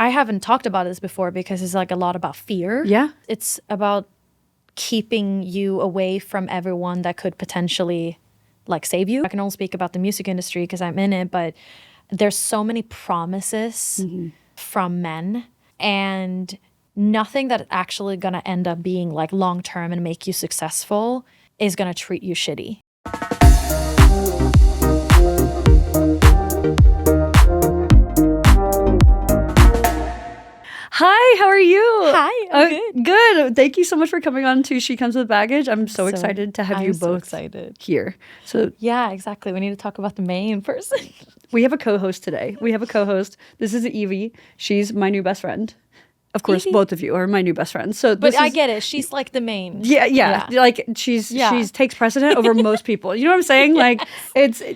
I haven't talked about this before because it's like a lot about fear. Yeah. It's about keeping you away from everyone that could potentially like save you. I can only speak about the music industry because I'm in it, but there's so many promises from men, and nothing that actually gonna end up being like long term and make you successful is gonna treat you shitty. Hi, how are you? Hi, I'm good. Good. Thank you so much for coming on to She Comes With Baggage. I'm so excited to have you both here. So yeah, exactly. We need to talk about the main person. We have a co-host today. This is Evie. She's my new best friend. Of course, both of you are my new best friends. So, but I get it. She's like the main. Yeah. Like she's takes precedent over most people. You know what I'm saying? Like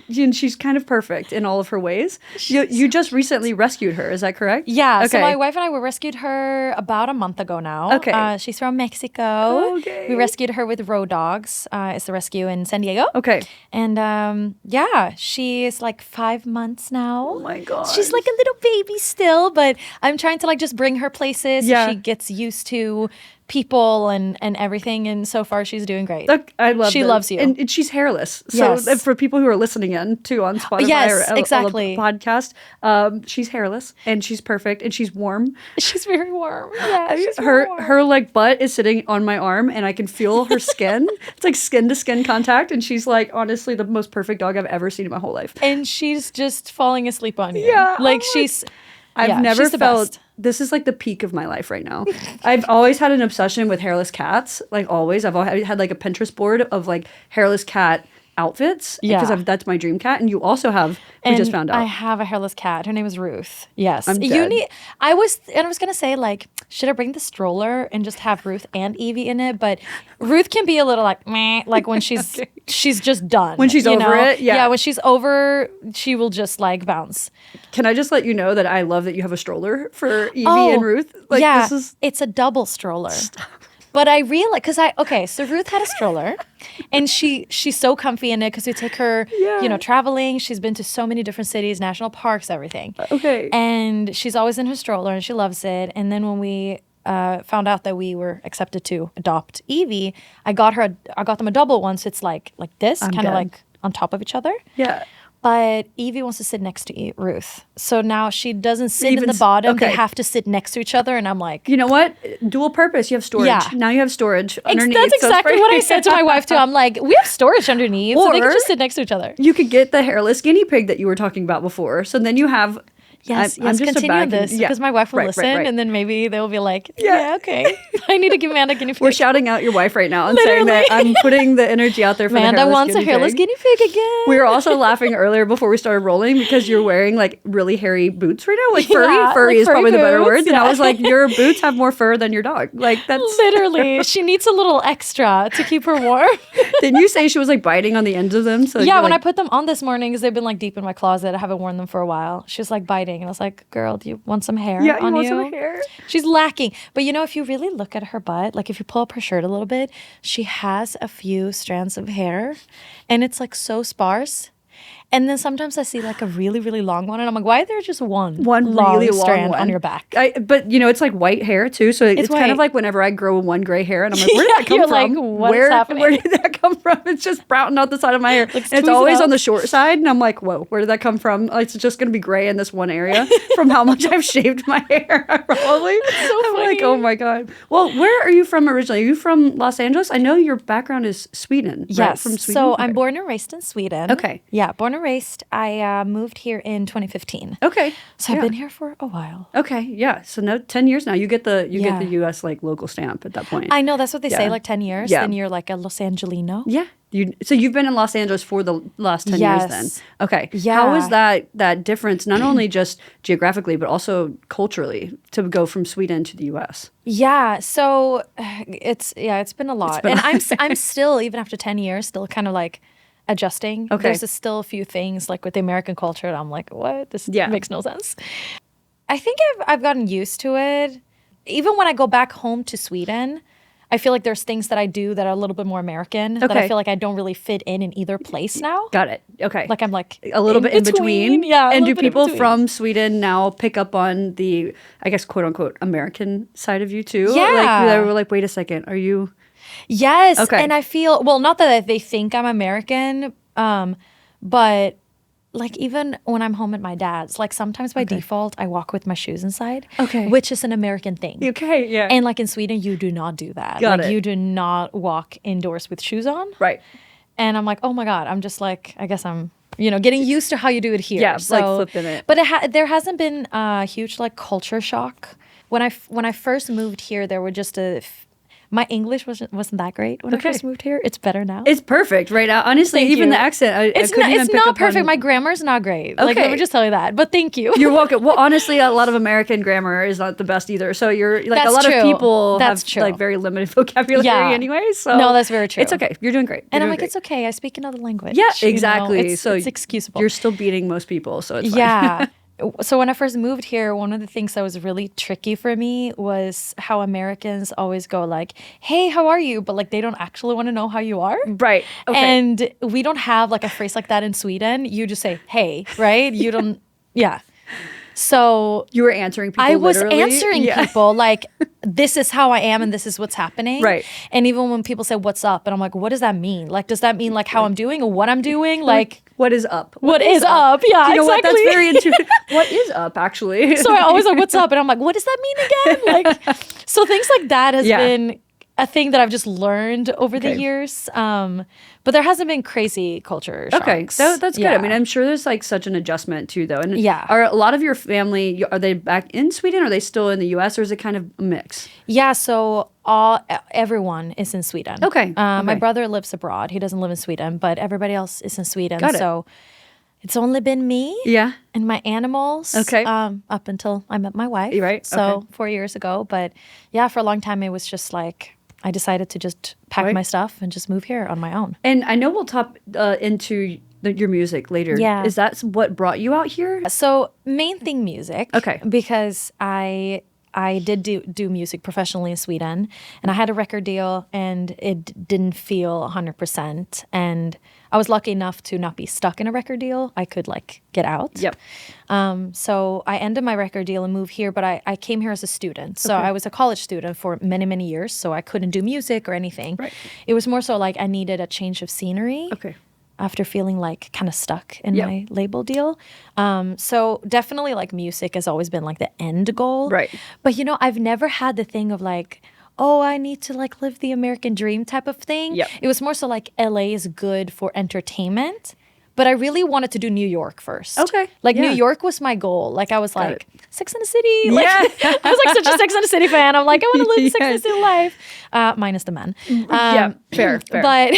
she's kind of perfect in all of her ways. You just recently rescued her. Is that correct? Yeah. Okay. So my wife and I rescued her about a month ago now. Okay. She's from Mexico. Okay. We rescued her with Road Dogs. It's the rescue in San Diego. Okay. And she is like 5 months now. Oh my God. She's like a little baby still, but I'm trying to like just bring her places. Yeah. So she gets used to people and everything, and so far she's doing great. Look, I love she this. loves you, and she's hairless. So for people who are listening in too on Spotify or exactly. a podcast, she's hairless and she's perfect and she's warm. She's very warm. Yeah, her like butt is sitting on my arm and I can feel her skin. It's like skin to skin contact, and she's like honestly the most perfect dog I've ever seen in my whole life. And she's just falling aslead on you. Yeah, like I've never felt. This is like the peak of my life right now. I've always had an obsession with hairless cats. Like always. I've always had like a Pinterest board of like hairless cat outfits. Yeah. Because that's my dream cat. And you also have, we just found out. I have a hairless cat. Her name is Ruth. Yes. I'm dead. I was going to say like, should I bring the stroller and just have Ruth and Evie in it? But Ruth can be a little like, meh, like when she's she's just done. When she's over it? Yeah. Yeah, when she's over, she will just like bounce. Can I just let you know that I love that you have a stroller for Evie and Ruth? Like, yeah, it's a double stroller. Stop. But I realized, so Ruth had a stroller and she's so comfy in it because we take her, traveling. She's been to so many different cities, national parks, everything. Okay. And she's always in her stroller and she loves it. And then when we found out that we were accepted to adopt Evie, I got them a double one. So it's like this, kind of like on top of each other. Yeah. But Evie wants to sit next to Ruth. So now she doesn't sit in the bottom. Okay. They have to sit next to each other. And I'm like... You know what? Dual purpose. You have storage. Yeah. Now you have storage underneath. That's exactly what I said to my wife, too. I'm like, we have storage underneath. So they can just sit next to each other. You could get the hairless guinea pig that you were talking about before. So then you have... Yes, continue on this because my wife will listen and then maybe they'll be like, okay, I need to give Manda a guinea pig. We're shouting out your wife right now and saying that I'm putting the energy out there for Manda wants a hairless guinea pig again. We were also laughing earlier before we started rolling because you're wearing like really hairy boots right now. Like furry. Furry is probably the better word. Yeah. And I was like, your boots have more fur than your dog. Like that's... Literally. She needs a little extra to keep her warm. Didn't you say she was like biting on the ends of them? So yeah, when I put them on this morning because they've been like deep in my closet. I haven't worn them for a while. She was like biting and I was like, girl, do you want some hair on you? Yeah, you want some hair? She's lacking. But if you really look at her butt, like if you pull up her shirt a little bit, she has a few strands of hair and it's like so sparse. And then sometimes I see like a really, really long one and I'm like, why is there just one long really strand long on your back? But it's like white hair too. So it's kind of like whenever I grow one gray hair and I'm like, where did that come from? Like, where did that come from? It's just sprouting out the side of my hair. And it's always on the short side. And I'm like, whoa, where did that come from? It's just going to be gray in this one area from how much I've shaved my hair, probably. It's so funny. I'm like, oh my God. Well, where are you from originally? Are you from Los Angeles? I know your background is Sweden. Yes. Right? From Sweden? So I'm born and raised in Sweden. Okay. Yeah, born and raised. I moved here in 2015. Okay. So I've been here for a while. Okay. Yeah. So now 10 years now. You get the US like local stamp at that point. I know that's what they say, like 10 years. Yeah. Then you're like a Los Angelino. Yeah. So you've been in Los Angeles for the last 10 years then. Okay. Yeah. How is that difference, not only just geographically, but also culturally, to go from Sweden to the US? Yeah. So it's been a lot. And I'm still, even after 10 years, still kind of like adjusting. Okay. There's still a few things like with the American culture that I'm like, what? This makes no sense. I think I've gotten used to it. Even when I go back home to Sweden, I feel like there's things that I do that are a little bit more American that I feel like I don't really fit in either place now. Got it. Okay. Like I'm like a little bit in between. Yeah. And do people from Sweden now pick up on the, I guess, quote unquote, American side of you too? Yeah. Like they were like, wait a second, are you? Yes. Okay. And I feel, well, not that they think I'm American, but like even when I'm home at my dad's, like sometimes by default, I walk with my shoes inside. Okay. Which is an American thing. Okay, yeah. And like in Sweden, you do not do that. Got like it. you do not walk indoors with shoes on. Right. And I'm like, oh my God, I'm just like, I guess I'm, getting used to how you do it here. Yeah, so, like flipping it. But there hasn't been a huge like culture shock. When I first moved here, there were just my English wasn't that great when I first moved here. It's better now. It's perfect right now. Honestly, Thank even you. the accent, It's not perfect. My grammar's not great. Like, let me just tell you that. But thank you. You're welcome. Well, honestly, a lot of American grammar is not the best either. So you're like That's a lot true. of people That's have true. like very limited vocabulary anyway. So no, that's very true. It's okay. You're doing great. And I'm like, it's okay. I speak another language. Yeah, exactly. So it's excusable. You're still beating most people, so it's fine. Yeah. So when I first moved here, one of the things that was really tricky for me was how Americans always go like, hey, how are you? But like they don't actually want to know how you are. Right. Okay. And we don't have like a phrase like that in Sweden. You just say, hey, right? You don't, yeah. So you were answering people. I was literally? answering people like, this is how I am and this is what's happening. Right. And even when people say, what's up? And I'm like, what does that mean? Like, does that mean like how I'm doing or what I'm doing? Like, what is up? What is up? Yeah, you know exactly. What? That's very intuitive. What is up, actually? So I always like, what's up? And I'm like, what does that mean again? Like, so things like that has been a thing that I've just learned over the years. But there hasn't been crazy culture shocks. Okay, so that's good. Yeah. I mean, I'm sure there's like such an adjustment too, though. And Yeah. are a lot of your family, are they back in Sweden? Or are they still in the U.S. or is it kind of a mix? Yeah, so everyone is in Sweden. Okay. My brother lives abroad. He doesn't live in Sweden, but everybody else is in Sweden. Got it. So it's only been me Yeah. and my animals up until I met my wife. Right. So 4 years ago. But yeah, for a long time, it was just like, I decided to just pack my stuff and just move here on my own. And I know we'll top into your music later. Yeah. Is that what brought you out here? So main thing music. Okay. Because I did do music professionally in Sweden, and I had a record deal, and it didn't feel 100%. And I was lucky enough to not be stuck in a record deal. I could like get out. Yep. So I ended my record deal and moved here, but I came here as a student. So I was a college student for many, many years. So I couldn't do music or anything. Right. It was more so like I needed a change of scenery. Okay. After feeling like kind of stuck in my label deal. So definitely like music has always been like the end goal. Right. But I've never had the thing of like, oh, I need to like live the American dream type of thing. Yep. It was more so like LA is good for entertainment. But I really wanted to do New York first. Okay. Like Yeah. New York was my goal. Like I was Got like, Sex and the City. Like, Yeah. I was like such a Sex and the City fan. I'm like, I want to live Sex and the City life. Minus the men. Yeah, fair. But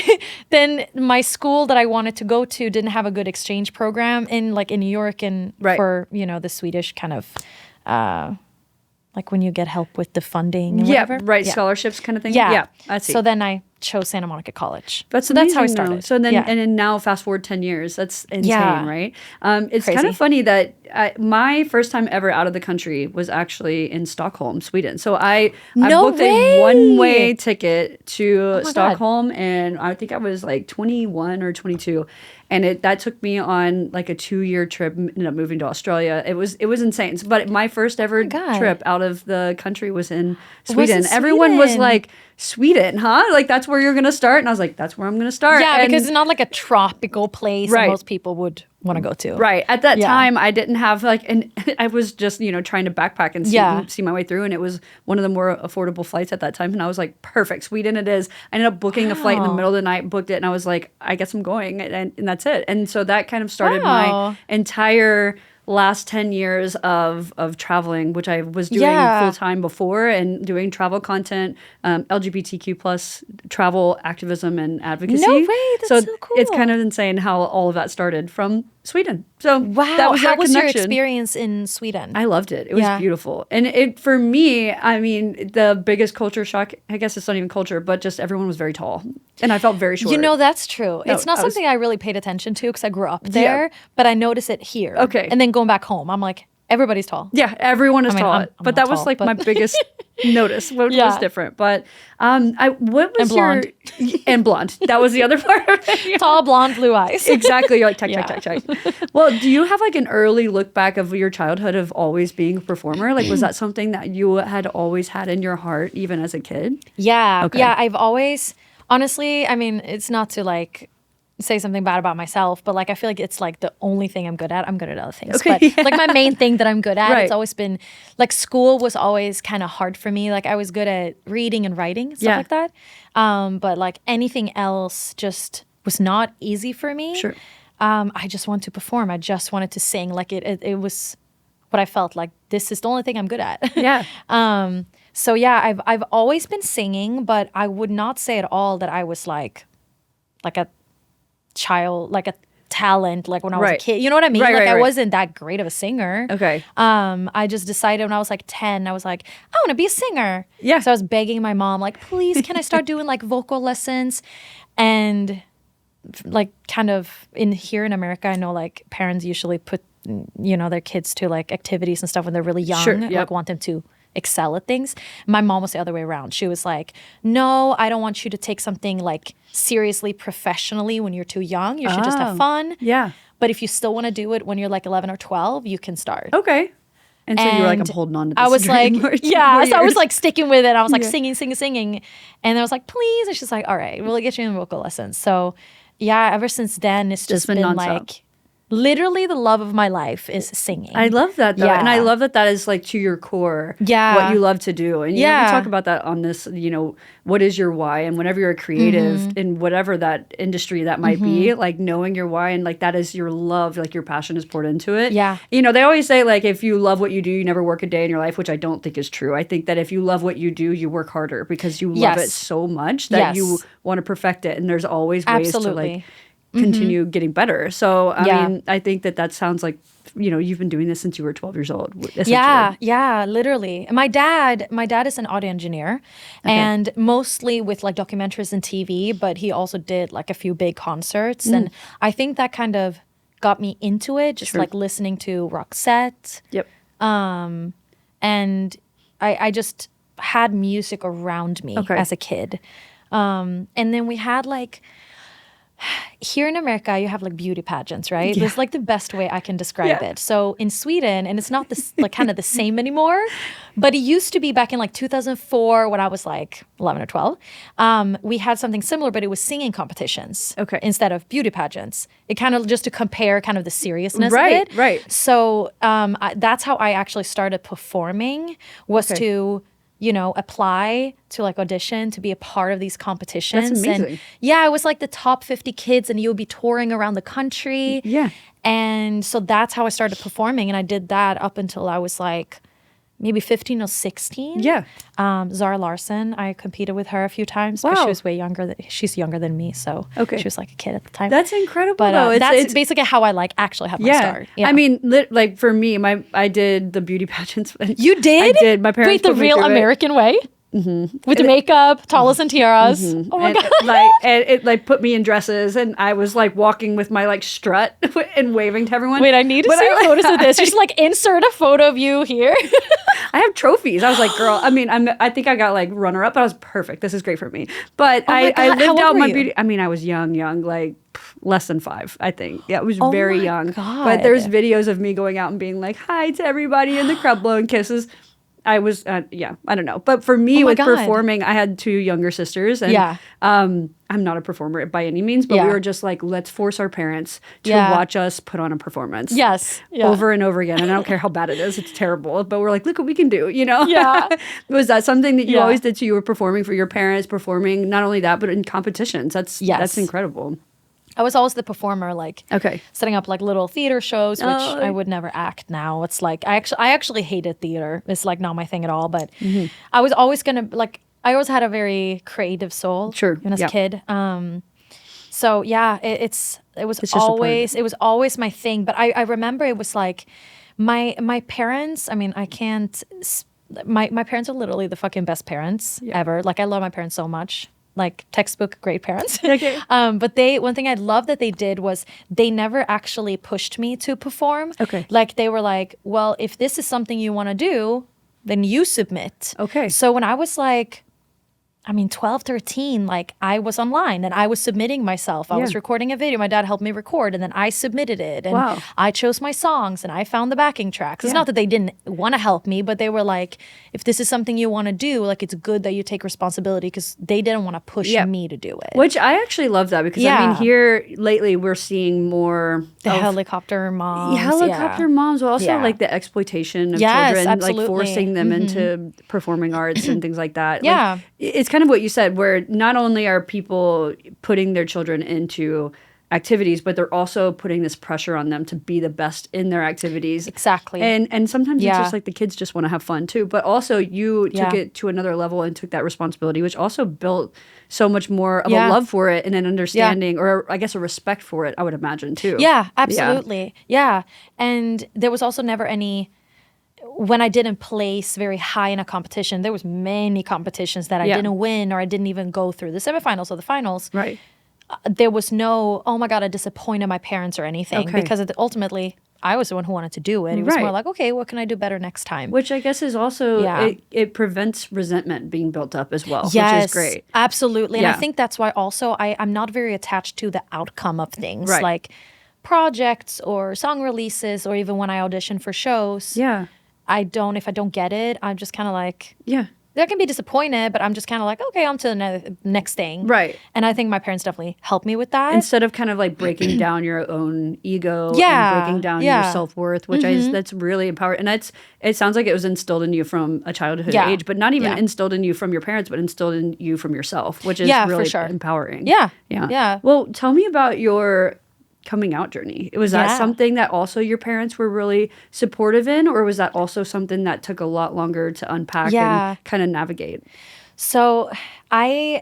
then my school that I wanted to go to didn't have a good exchange program in New York and for, the Swedish kind of like when you get help with the funding and whatever. Right. Scholarships kind of thing. Yeah. Yeah. I see. So then I chose Santa Monica College. That's so that's how I amazing, though. started. So then, and then now fast forward 10 years. That's insane, right? It's kind of funny that my first time ever out of the country was actually in Stockholm, Sweden. So I booked a one-way ticket to Stockholm, and I think I was like 21 or 22. And that took me on like a 2-year trip. Ended up moving to Australia. It was insane. But my first ever trip out of the country was in Sweden. Everyone was like, Sweden, huh? Like that's where you're gonna start. And I was like, that's where I'm gonna start. Yeah, because it's not like a tropical place that most people would want to go to. Right. At that time, I didn't have and I was just, trying to backpack and see my way through. And it was one of the more affordable flights at that time. And I was like, perfect, Sweden it is. I ended up booking a flight in the middle of the night, booked it. And I was like, I guess I'm going. And that's it. And so that kind of started my entire last 10 years of traveling, which I was doing full time before and doing travel content, LGBTQ plus travel activism and advocacy. No way, that's so cool. It's kind of insane how all of that started from Sweden. So wow, how was your experience in Sweden? I loved it. It was beautiful. And it for me, I mean, the biggest culture shock, I guess it's not even culture, but just everyone was very tall. And I felt very short. That's true. It's not something I really paid attention to because I grew up there, but I noticed it here. Okay. And then going back home, I'm like, Everybody's tall. Yeah, everyone is tall. I'm but not that was tall, like but my biggest notice, which was different. But what was And blonde. and blonde? That was the other part of it. Tall, blonde, blue eyes. Exactly. You're like, check. Well, do you have like an early look back of your childhood of always being a performer? Like, was that something that you had always had in your heart, even as a kid? Yeah. Okay. Yeah. I've always, honestly, I mean, it's not to like say something bad about myself, but like I feel like it's like the only thing I'm good at. I'm good at other things. Okay, But like my main thing that I'm good at, Right. it's always been like school was always kind of hard for me. Like I was good at reading and writing, stuff like that. But like anything else just was not easy for me. Sure. I just wanted to perform. I just wanted to sing. Like it was what I felt like this is the only thing I'm good at. Yeah. So yeah, I've always been singing, but I would not say at all that I was like a child, like a talent, like when I was a Right. kid. You know what I mean? Right, like right, I right. wasn't that great of a singer. Okay. I just decided when I was like 10, I was like, I want to be a singer. Yeah. So I was begging my mom, like, please, can I start doing like vocal lessons? And like kind of here in America, I know like parents usually put, their kids to like activities and stuff when they're really young, Sure, yep. like want them to excel at things. My mom was the other way around. She was like, no, I don't want you to take something like seriously professionally when you're too young. You should just have fun. Yeah. But if you still want to do it when you're like 11 or 12, you can start. Okay. And so you were like, I'm And holding on to this I was like, dream for 2 yeah, more so I was years. like sticking with it. I was like Yeah. singing. And I was like, please. And she's like, all right, we'll get you in vocal lessons. So yeah, ever since then, it's just been nonstop. like, literally the love of my life is singing. I love that though. Yeah. And I love that that is like to your core Yeah. what you love to do. And you know, we Yeah. talk about that on this, what is your why? And whenever you're a creative in whatever that industry that might be, like knowing your why and like that is your love, like your passion is poured into it. Yeah. They always say like if you love what you do, you never work a day in your life, which I don't think is true. I think that if you love what you do, you work harder because you love Yes. it so much that you Yes. want to perfect it. And there's always ways Absolutely. to like continue getting better. So, Yeah. I mean, I think that sounds like, you've been doing this since you were 12 years old. Essentially. Yeah, literally. My dad is an audio engineer and mostly with like documentaries and TV, but he also did like a few big concerts. And I think that kind of got me into it, just like listening to Roxette. Yep. And I just had music around me as a kid. And then we had like, here in America, you have like beauty pageants, right? Yeah. It's like the best way I can describe it. So in Sweden, and it's not this like kind of the same anymore, but it used to be back in like 2004 when I was like 11 or 12. We had something similar, but it was singing competitions instead of beauty pageants. It kind of just to compare kind of the seriousness of it. Right. So that's how I actually started performing was to apply to like audition to be a part of these competitions. That's amazing. And yeah, it was like the top 50 kids and you would be touring around the country. Yeah. And so that's how I started performing. And I did that up until I was like maybe 15 or 16. Yeah. Zara Larsson, I competed with her a few times, Wow. but she was way younger. She's younger than me. So she was like a kid at the time. That's incredible But though. that's basically how I like actually had my start. Yeah. I mean, like for me, I did the beauty pageants. You did? I did. My parents Wait, the put me real through it. American way? Mm-hmm. With the makeup, talis and tiaras. Oh my God. And it like put me in dresses and I was like walking with my like strut and waving to everyone. Wait, I need to see photos of this. Just like insert a photo of you here. I have trophies. I was like, girl, I mean, I think I got like runner up, but I was perfect. This is great for me. But I lived How old out were my you? beauty. I mean, I was young, like less than 5, I think. Yeah, I was Oh very my young. God. But there's videos of me going out and being like, hi to everybody in the crowd, blowing kisses. I was, I don't know. But for me, with God. performing, I had 2 younger sisters. And I'm not a performer by any means, but we were just like, let's force our parents to watch us put on a performance. Yes. Yeah. Over and over again. And I don't care how bad it is. It's terrible. But we're like, look what we can do, Yeah. Was that something that you always did? So you were performing for your parents, performing not only that, but in competitions. That's incredible. I was always the performer, like Okay. setting up like little theater shows, which I would never act now. It's like I actually hated theater. It's like not my thing at all. But I was always gonna like I always had a very creative soul. Sure. Even as a kid. So yeah, it was just a part of always always my thing. But I remember it was like my parents. I mean, I can't. My parents are literally the fucking best parents ever. Like I love my parents so much. like textbook great parents. Okay. But one thing I love that they did was they never actually pushed me to perform. Okay. Like they were like, well, if this is something you want to do, then you submit. Okay. So when I was like, 12, 13, like I was online and I was submitting myself. I was recording a video. My dad helped me record and then I submitted it. And I chose my songs and I found the backing tracks. It's not that they didn't want to help me, but they were like, if this is something you want to do, like it's good that you take responsibility because they didn't want to push me to do it. Which I actually love that because I mean, here lately we're seeing more the helicopter moms. Helicopter moms, but also like the exploitation of children, absolutely. like forcing them into performing arts and things like that. Like, it's kind of what you said, where not only are people putting their children into activities, but they're also putting this pressure on them to be the best in their activities. Exactly. And sometimes it's just like the kids just want to have fun too. But also you took it to another level and took that responsibility, which also built so much more of a love for it and an understanding or I guess a respect for it, I would imagine too. Yeah, absolutely. Yeah. And there was also never any... When I didn't place very high in a competition, there was many competitions that I didn't win or I didn't even go through the semifinals or the finals. Right. There was no, oh my God, I disappointed my parents or anything because ultimately I was the one who wanted to do it. It was more like, okay, what can I do better next time? Which I guess is also, it prevents resentment being built up as well, yes, which is great. Absolutely. And I think that's why also I'm not very attached to the outcome of things like projects or song releases or even when I audition for shows. Yeah. If I don't get it, I'm just kind of like, I can be disappointed, but I'm just kind of like, okay, on to the next thing. Right. And I think my parents definitely helped me with that. Instead of kind of like breaking down your own ego and breaking down your self-worth, which that's really empowering. And it sounds like it was instilled in you from a childhood age, but not even instilled in you from your parents, but instilled in you from yourself, which is really for sure. Empowering. Yeah. Yeah. Well, tell me about your coming out journey. Was that something that also your parents were really supportive in, or was that also something that took a lot longer to unpack and kind of navigate? So I'm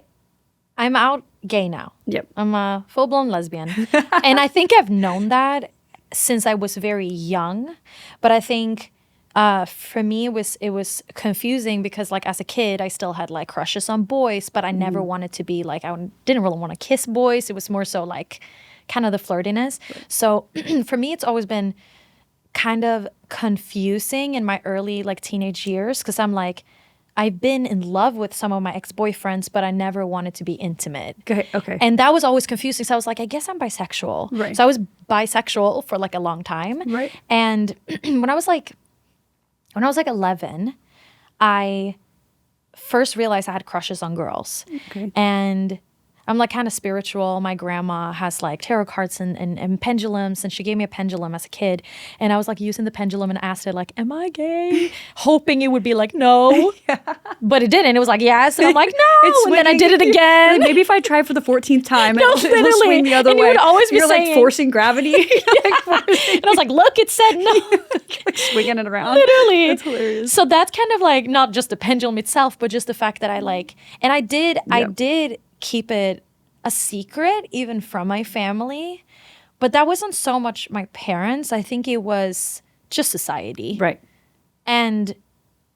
out gay now. Yep. I'm a full-blown lesbian. And I think I've known that since I was very young. But I think for me it was confusing because like as a kid I still had like crushes on boys, but I never wanted to be like, I didn't really want to kiss boys. It was more so like kind of the flirtiness. Right. So for me, it's always been kind of confusing in my early like teenage years because I'm like, I've been in love with some of my ex-boyfriends, but I never wanted to be intimate. Okay. And that was always confusing. So I was like, I guess I'm bisexual. Right. So I was bisexual for like a long time. Right. And when I was like 11, I first realized I had crushes on girls. Okay. And I'm like kind of spiritual. My grandma has like tarot cards and pendulums, and she gave me a pendulum as a kid. And I was like using the pendulum and asked it like, am I gay? Hoping it would be like, no. But it didn't. It was like, yes. And I'm like, no. And then I did it again. Maybe if I tried for the 14th time, no, it'll swing the other and way. You would always be You're saying, like forcing gravity. And I was like, look, it said no. Like swinging it around. Literally. That's hilarious. So that's kind of like not just the pendulum itself, but just the fact that I like, and I did keep it a secret even from my family, but that wasn't so much my parents. I think it was just society. Right. And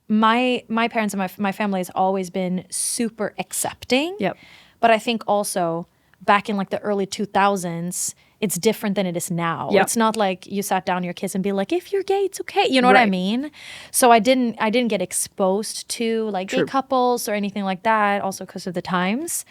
my parents and my family has always been super accepting. Yep. But I think also back in like the early 2000s, it's different than it is now. Yep. It's not like you sat down your kids and be like, if you're gay, it's okay. You know what I mean? So I didn't get exposed to like gay couples or anything like that, also because of the times.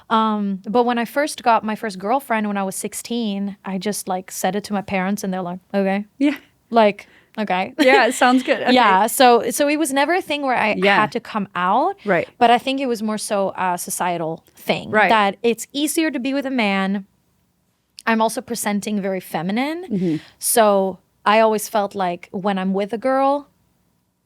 But when I first got my first girlfriend when I was 16, I just like said it to my parents and they're like, okay. Yeah. Like, okay. Yeah, it sounds good. Okay. Yeah. So it was never a thing where I had to come out. Right. But I think it was more so a societal thing. Right. That it's easier to be with a man. I'm also presenting very feminine. Mm-hmm. So I always felt like when I'm with a girl,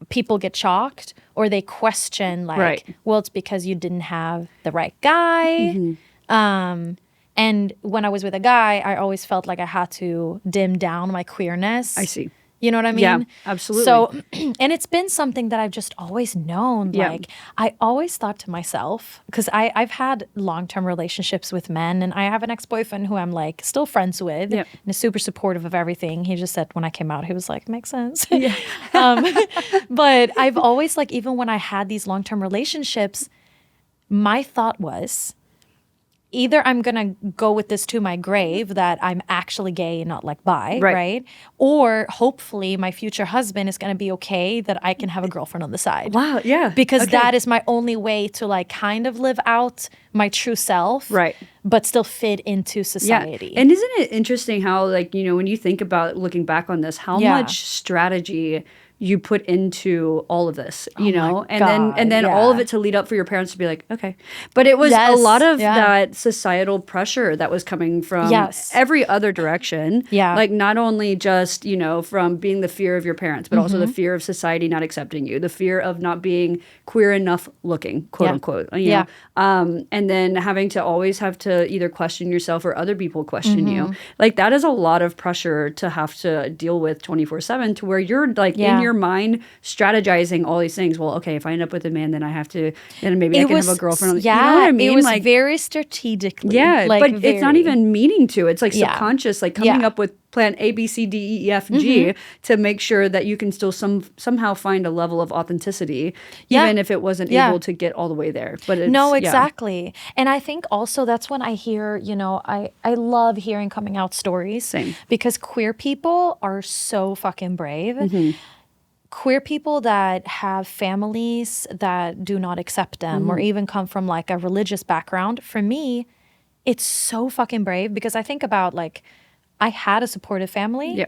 people get shocked or they question like, well, it's because you didn't have the right guy. Mm-hmm. And when I was with a guy, I always felt like I had to dim down my queerness. I see. You know what I mean? Yeah, absolutely. So, and it's been something that I've just always known. Yeah. Like, I always thought to myself, because I've had long-term relationships with men, and I have an ex-boyfriend who I'm like still friends with, and is super supportive of everything. He just said when I came out, he was like, makes sense. Yeah. But I've always like, even when I had these long-term relationships, my thought was, either I'm going to go with this to my grave that I'm actually gay and not like bi, right? Or hopefully my future husband is going to be okay that I can have a girlfriend on the side. Wow, yeah. Because that is my only way to like kind of live out my true self, but still fit into society. Yeah. And isn't it interesting how, like, you know, when you think about looking back on this, how much strategy you put into all of this, you know, and then all of it to lead up for your parents to be like, okay. But it was a lot of that societal pressure that was coming from every other direction. Like not only just, you know, from being the fear of your parents, but also the fear of society not accepting you, the fear of not being queer enough looking, quote unquote, you know, and then having to always have to either question yourself or other people question you. Like that is a lot of pressure to have to deal with 24/7, to where you're like in your mind strategizing all these things. Well, okay, if I end up with a man, then I have to, then maybe I can have a girlfriend. Yeah, you know what I mean? It was like, very strategically. Yeah, like, but it's not even meaning to. It's like subconscious, like coming up with plan A, B, C, D, E, F, and G to make sure that you can still somehow find a level of authenticity, even if it wasn't able to get all the way there. But it's, no, exactly. And I think also that's when I hear, you know, I love hearing coming out stories. Same. Because queer people are so fucking brave. Queer people that have families that do not accept them or even come from like a religious background, for me, it's so fucking brave, because I think about like, I had a supportive family,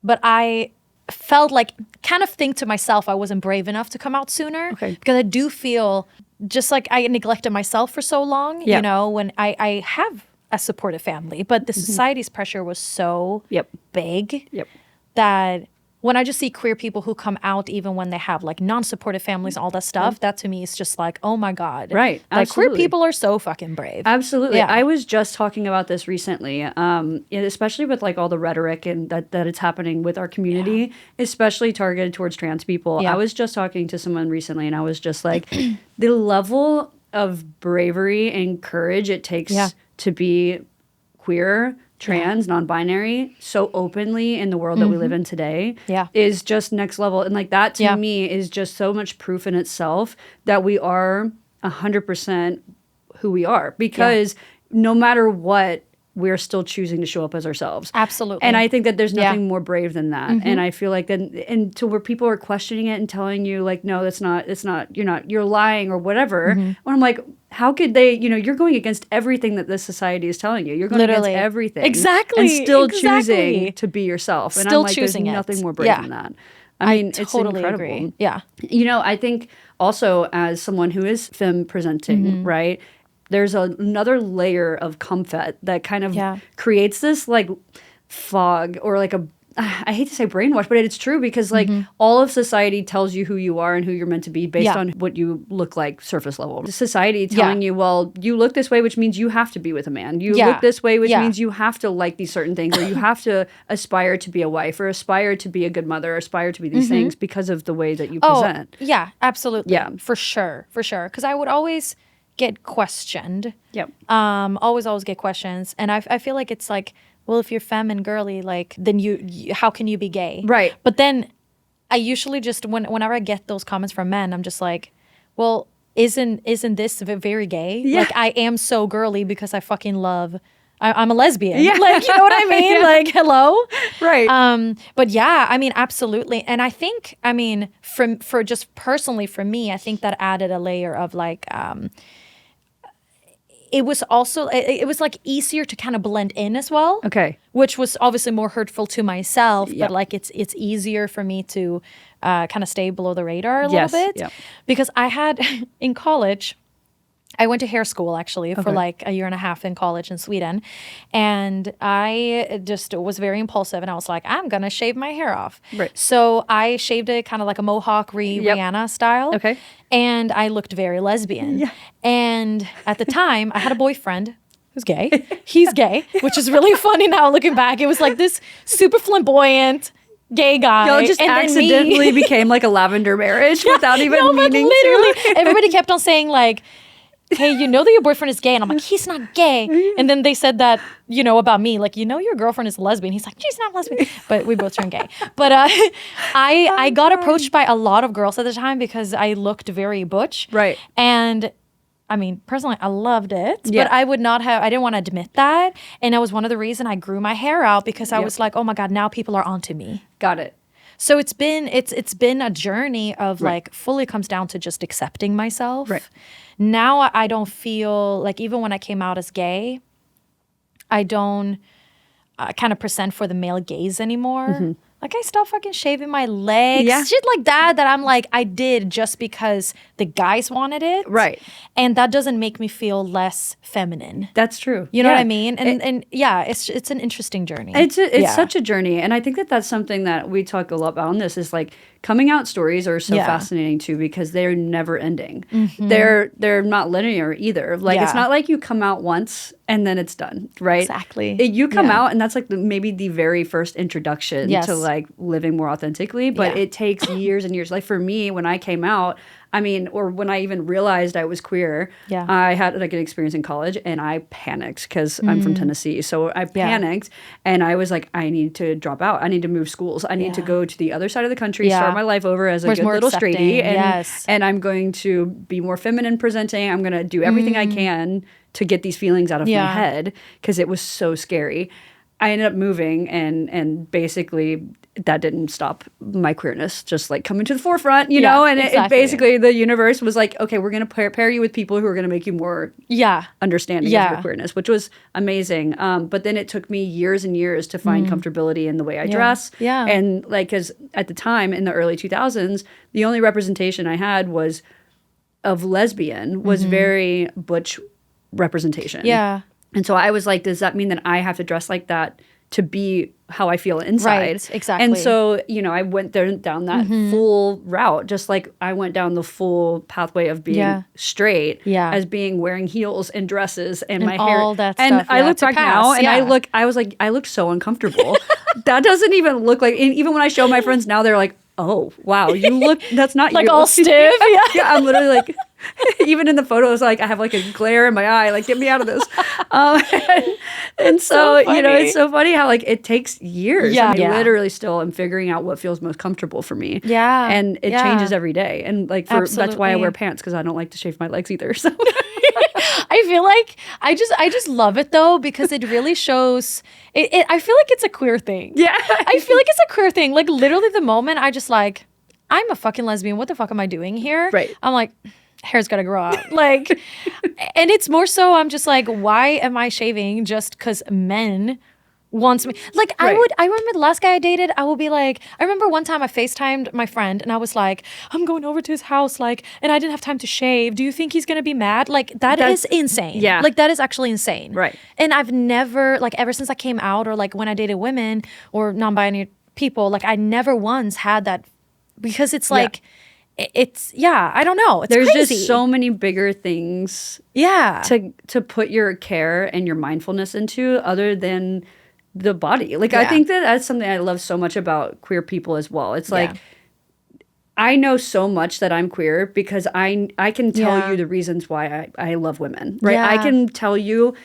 but I felt like, kind of think to myself, I wasn't brave enough to come out sooner. Because I do feel just like I neglected myself for so long, you know, when I have a supportive family, but the society's pressure was so big that when I just see queer people who come out even when they have like non-supportive families and all that stuff, that to me is just like, oh my God. Right. Like queer people are so fucking brave. Absolutely. I was just talking about this recently, especially with like all the rhetoric and that it's happening with our community, especially targeted towards trans people. I was just talking to someone recently and I was just like, the level of bravery and courage it takes to be queer, trans, non-binary, so openly in the world that we live in today is just next level. And like that to me is just so much proof in itself that we are 100% who we are, because no matter what, we're still choosing to show up as ourselves. Absolutely. And I think that there's nothing more brave than that. And I feel like then, and to where people are questioning it and telling you like, no, it's not, you're lying or whatever. When I'm like, how could they, you know, you're going against everything that this society is telling you. You're going against everything. Exactly. And still choosing to be yourself. And still I'm like, choosing there's nothing more brave than that. I mean, it's totally incredible. Agree. Yeah. You know, I think also as someone who is femme presenting, right? There's another layer of comphet that kind of creates this like fog or like I hate to say brainwash, but it's true, because like all of society tells you who you are and who you're meant to be based on what you look like surface level. Society telling you, well, you look this way, which means you have to be with a man. You look this way, which means you have to like these certain things, or you have to aspire to be a wife, or aspire to be a good mother, or aspire to be these things because of the way that you present. Yeah, absolutely. Yeah. For sure. Because I would always get questioned. Always get questions. And I feel like it's like, well, if you're femme and girly, like, then you how can you be gay? Right. But then I usually just, whenever I get those comments from men, I'm just like, well, isn't this very gay? Like, I am so girly because I fucking love, I'm a lesbian. Like, you know what I mean? Like, hello? Right. But yeah, I mean, absolutely. And I think, I mean, for just personally for me, I think that added a layer of like, it was also, it was like easier to kind of blend in as well. Okay. Which was obviously more hurtful to myself, but like it's easier for me to kind of stay below the radar a little bit. Because I had, in college, I went to hair school actually for like a year and a half in college in Sweden. And I just was very impulsive and I was like, I'm going to shave my hair off. Right. So I shaved it kind of like a mohawk Rihanna style. Okay. And I looked very lesbian. And at the time I had a boyfriend who's gay. He's gay, which is really funny now looking back. It was like this super flamboyant gay guy. Y'all just accidentally became like a lavender marriage without even meaning to. Everybody kept on saying like, hey, you know that your boyfriend is gay? And I'm like, he's not gay. And then they said that, you know, about me, like, you know, your girlfriend is a lesbian. He's like, she's not lesbian. But we both turned gay. But I got approached by a lot of girls at the time because I looked very butch. Right. And I mean, personally, I loved it, but I didn't want to admit that. And it was one of the reasons I grew my hair out, because I was like, oh my God, now people are onto me. Got it. So it's been a journey of like fully comes down to just accepting myself. Right. Now I don't feel like, even when I came out as gay, I don't kind of present for the male gaze anymore. Mm-hmm. Like, I stopped fucking shaving my legs. Yeah. Shit like that I'm like, I did just because the guys wanted it. Right. And that doesn't make me feel less feminine. That's true. You know what I mean? And yeah, it's an interesting journey. It's such a journey. And I think that's something that we talk a lot about on this, is like, coming out stories are so fascinating too, because they're never ending. Mm-hmm. They're not linear either. Like, it's not like you come out once and then it's done, right? Exactly. You come out, and that's like maybe the very first introduction to like living more authentically, but it takes years and years. Like, for me, when I came out, I mean, or when I even realized I was queer, I had like an experience in college, and I panicked because I'm from Tennessee. So I panicked, and I was like, I need to drop out. I need to move schools. I need to go to the other side of the country, start my life over as a good little straightie. And I'm going to be more feminine presenting. I'm going to do everything I can to get these feelings out of my head, because it was so scary. I ended up moving, and basically that didn't stop my queerness just like coming to the forefront, you know? And it basically, the universe was like, okay, we're going to pair you with people who are going to make you more understanding of your queerness, which was amazing. But then it took me years and years to find comfortability in the way I dress. Yeah. And like, because at the time in the early 2000s, the only representation I had was of lesbian, was very butch representation. Yeah. And so I was like, does that mean that I have to dress like that to be how I feel inside? Right, exactly. And so, you know, I went down that full route, just like I went down the full pathway of being straight, as being wearing heels and dresses and my hair. All that and stuff, I look back now, and I was like, I look so uncomfortable. That doesn't even look like, and even when I show my friends now, they're like, oh, wow, you look, that's not like you. All stiff. Yeah, I'm literally like, even in the photos, like I have like a glare in my eye, like get me out of this. And so you know, it's so funny how like it takes years. Yeah, I literally still am figuring out what feels most comfortable for me. Yeah, and it changes every day. And like that's why I wear pants, because I don't like to shave my legs either. So I feel like I just love it though, because it really shows. I feel like it's a queer thing. Yeah, I feel like it's a queer thing. Like literally, the moment I just like, I'm a fucking lesbian. What the fuck am I doing here? Right. I'm like, hair's gotta grow out. Like, and it's more so I'm just like, why am I shaving just because men wants me? Like, I remember the last guy I dated, I will be like, I remember one time I FaceTimed my friend and I was like, I'm going over to his house, like, and I didn't have time to shave. Do you think he's gonna be mad? Like, that's is insane. Yeah. Like, that is actually insane. Right. And I've never, like, ever since I came out, or like when I dated women or non-binary people, like I never once had that, because it's like, it's I don't know. It's There's crazy. Just so many bigger things to put your care and your mindfulness into, other than the body. Like I think that's something I love so much about queer people as well. It's like I know so much that I'm queer because I can tell you the reasons why I love women, right? I can tell you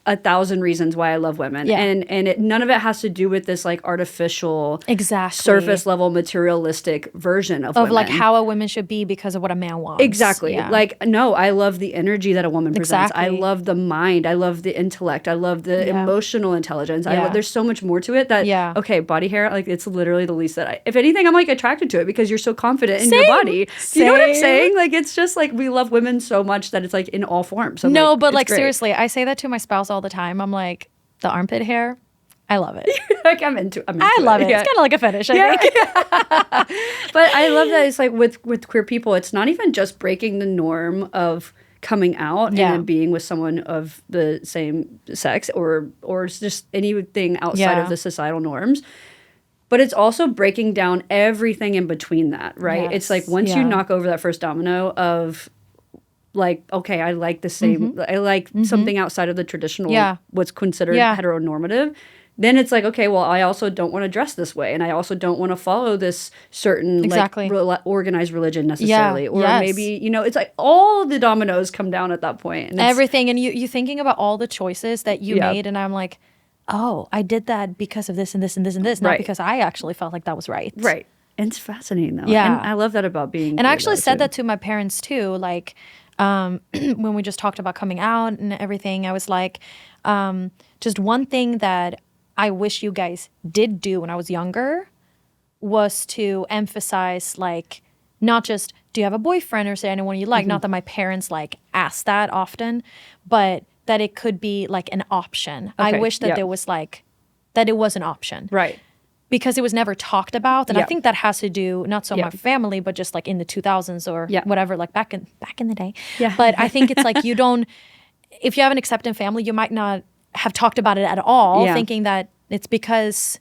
1,000 reasons why I love women. Yeah. And none of it has to do with this like artificial, surface level, materialistic version of women. Like how a woman should be because of what a man wants. Exactly. Yeah. Like, no, I love the energy that a woman presents. I love the mind. I love the intellect. I love the emotional intelligence. There's so much more to it that, okay, body hair, like it's literally the least that if anything, I'm like attracted to it because you're so confident in your body. Do you know what I'm saying? Like, it's just like, we love women so much that it's like in all forms. No, but like, seriously, I say that to my spouse all the time. I'm like, the armpit hair, I love it. Like I'm into I love it. Yeah. It's kind of like a fetish, I think. But I love that it's like with queer people, it's not even just breaking the norm of coming out and being with someone of the same sex or just anything outside of the societal norms. But it's also breaking down everything in between that, right? Yes. It's like once you knock over that first domino of like, okay, I like the same, I like something outside of the traditional, what's considered heteronormative. Then it's like, okay, well, I also don't want to dress this way. And I also don't want to follow this certain like organized religion necessarily. Or maybe, you know, it's like all the dominoes come down at that point. And everything. And you thinking about all the choices that you made. And I'm like, oh, I did that because of this and this and this and this. Not because I actually felt like that was right. Right. And it's fascinating though. Yeah. And I love that about being. And I actually said that to my parents too. Like, when we just talked about coming out and everything, I was like, just one thing that I wish you guys did do when I was younger was to emphasize, like, not just, do you have a boyfriend or say anyone you like? Not that my parents like ask that often, but that it could be like an option. I wish that there was like, that it was an option. Right. Because it was never talked about. And I think that has to do, not so my family, but just like in the 2000s or whatever, like back in the day. Yeah. But I think it's like, you don't, if you have an accepting family, you might not have talked about it at all, thinking that it's because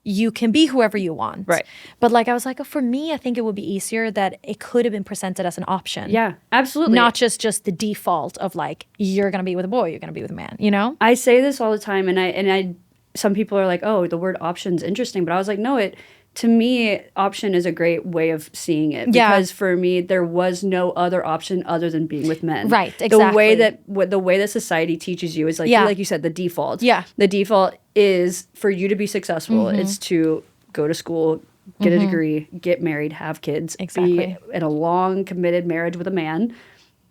you can be whoever you want. Right. But like, I was like, for me, I think it would be easier that it could have been presented as an option. Yeah, absolutely. Not just the default of like, you're going to be with a boy, you're going to be with a man, you know? I say this all the time, and I some people are like, oh, the word option's interesting. But I was like, no, to me, option is a great way of seeing it. Because for me, there was no other option other than being with men. Right, exactly. The way that society teaches you is like you said, the default. Yeah. The default is for you to be successful. It's to go to school, get a degree, get married, have kids, be in a long, committed marriage with a man,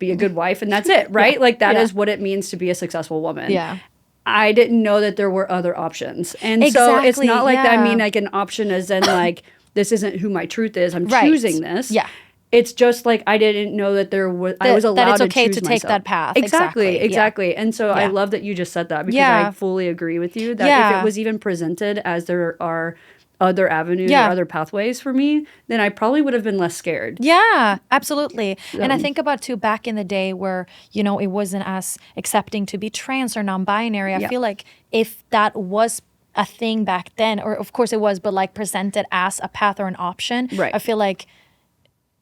be a good wife, and that's it, right? Like that is what it means to be a successful woman. Yeah. I didn't know that there were other options. And so it's not like that. I mean, like an option as in like, this isn't who my truth is. I'm choosing this. Yeah. It's just like I didn't know that I was allowed that it's to okay choose to myself. take that path. Exactly. Yeah. And so I love that you just said that, because I fully agree with you that if it was even presented as there are other avenues or other pathways for me, then I probably would have been less scared. Yeah, absolutely. And I think about too, back in the day where, you know, it wasn't as accepting to be trans or non-binary. I feel like if that was a thing back then, or of course it was, but like presented as a path or an option, I feel like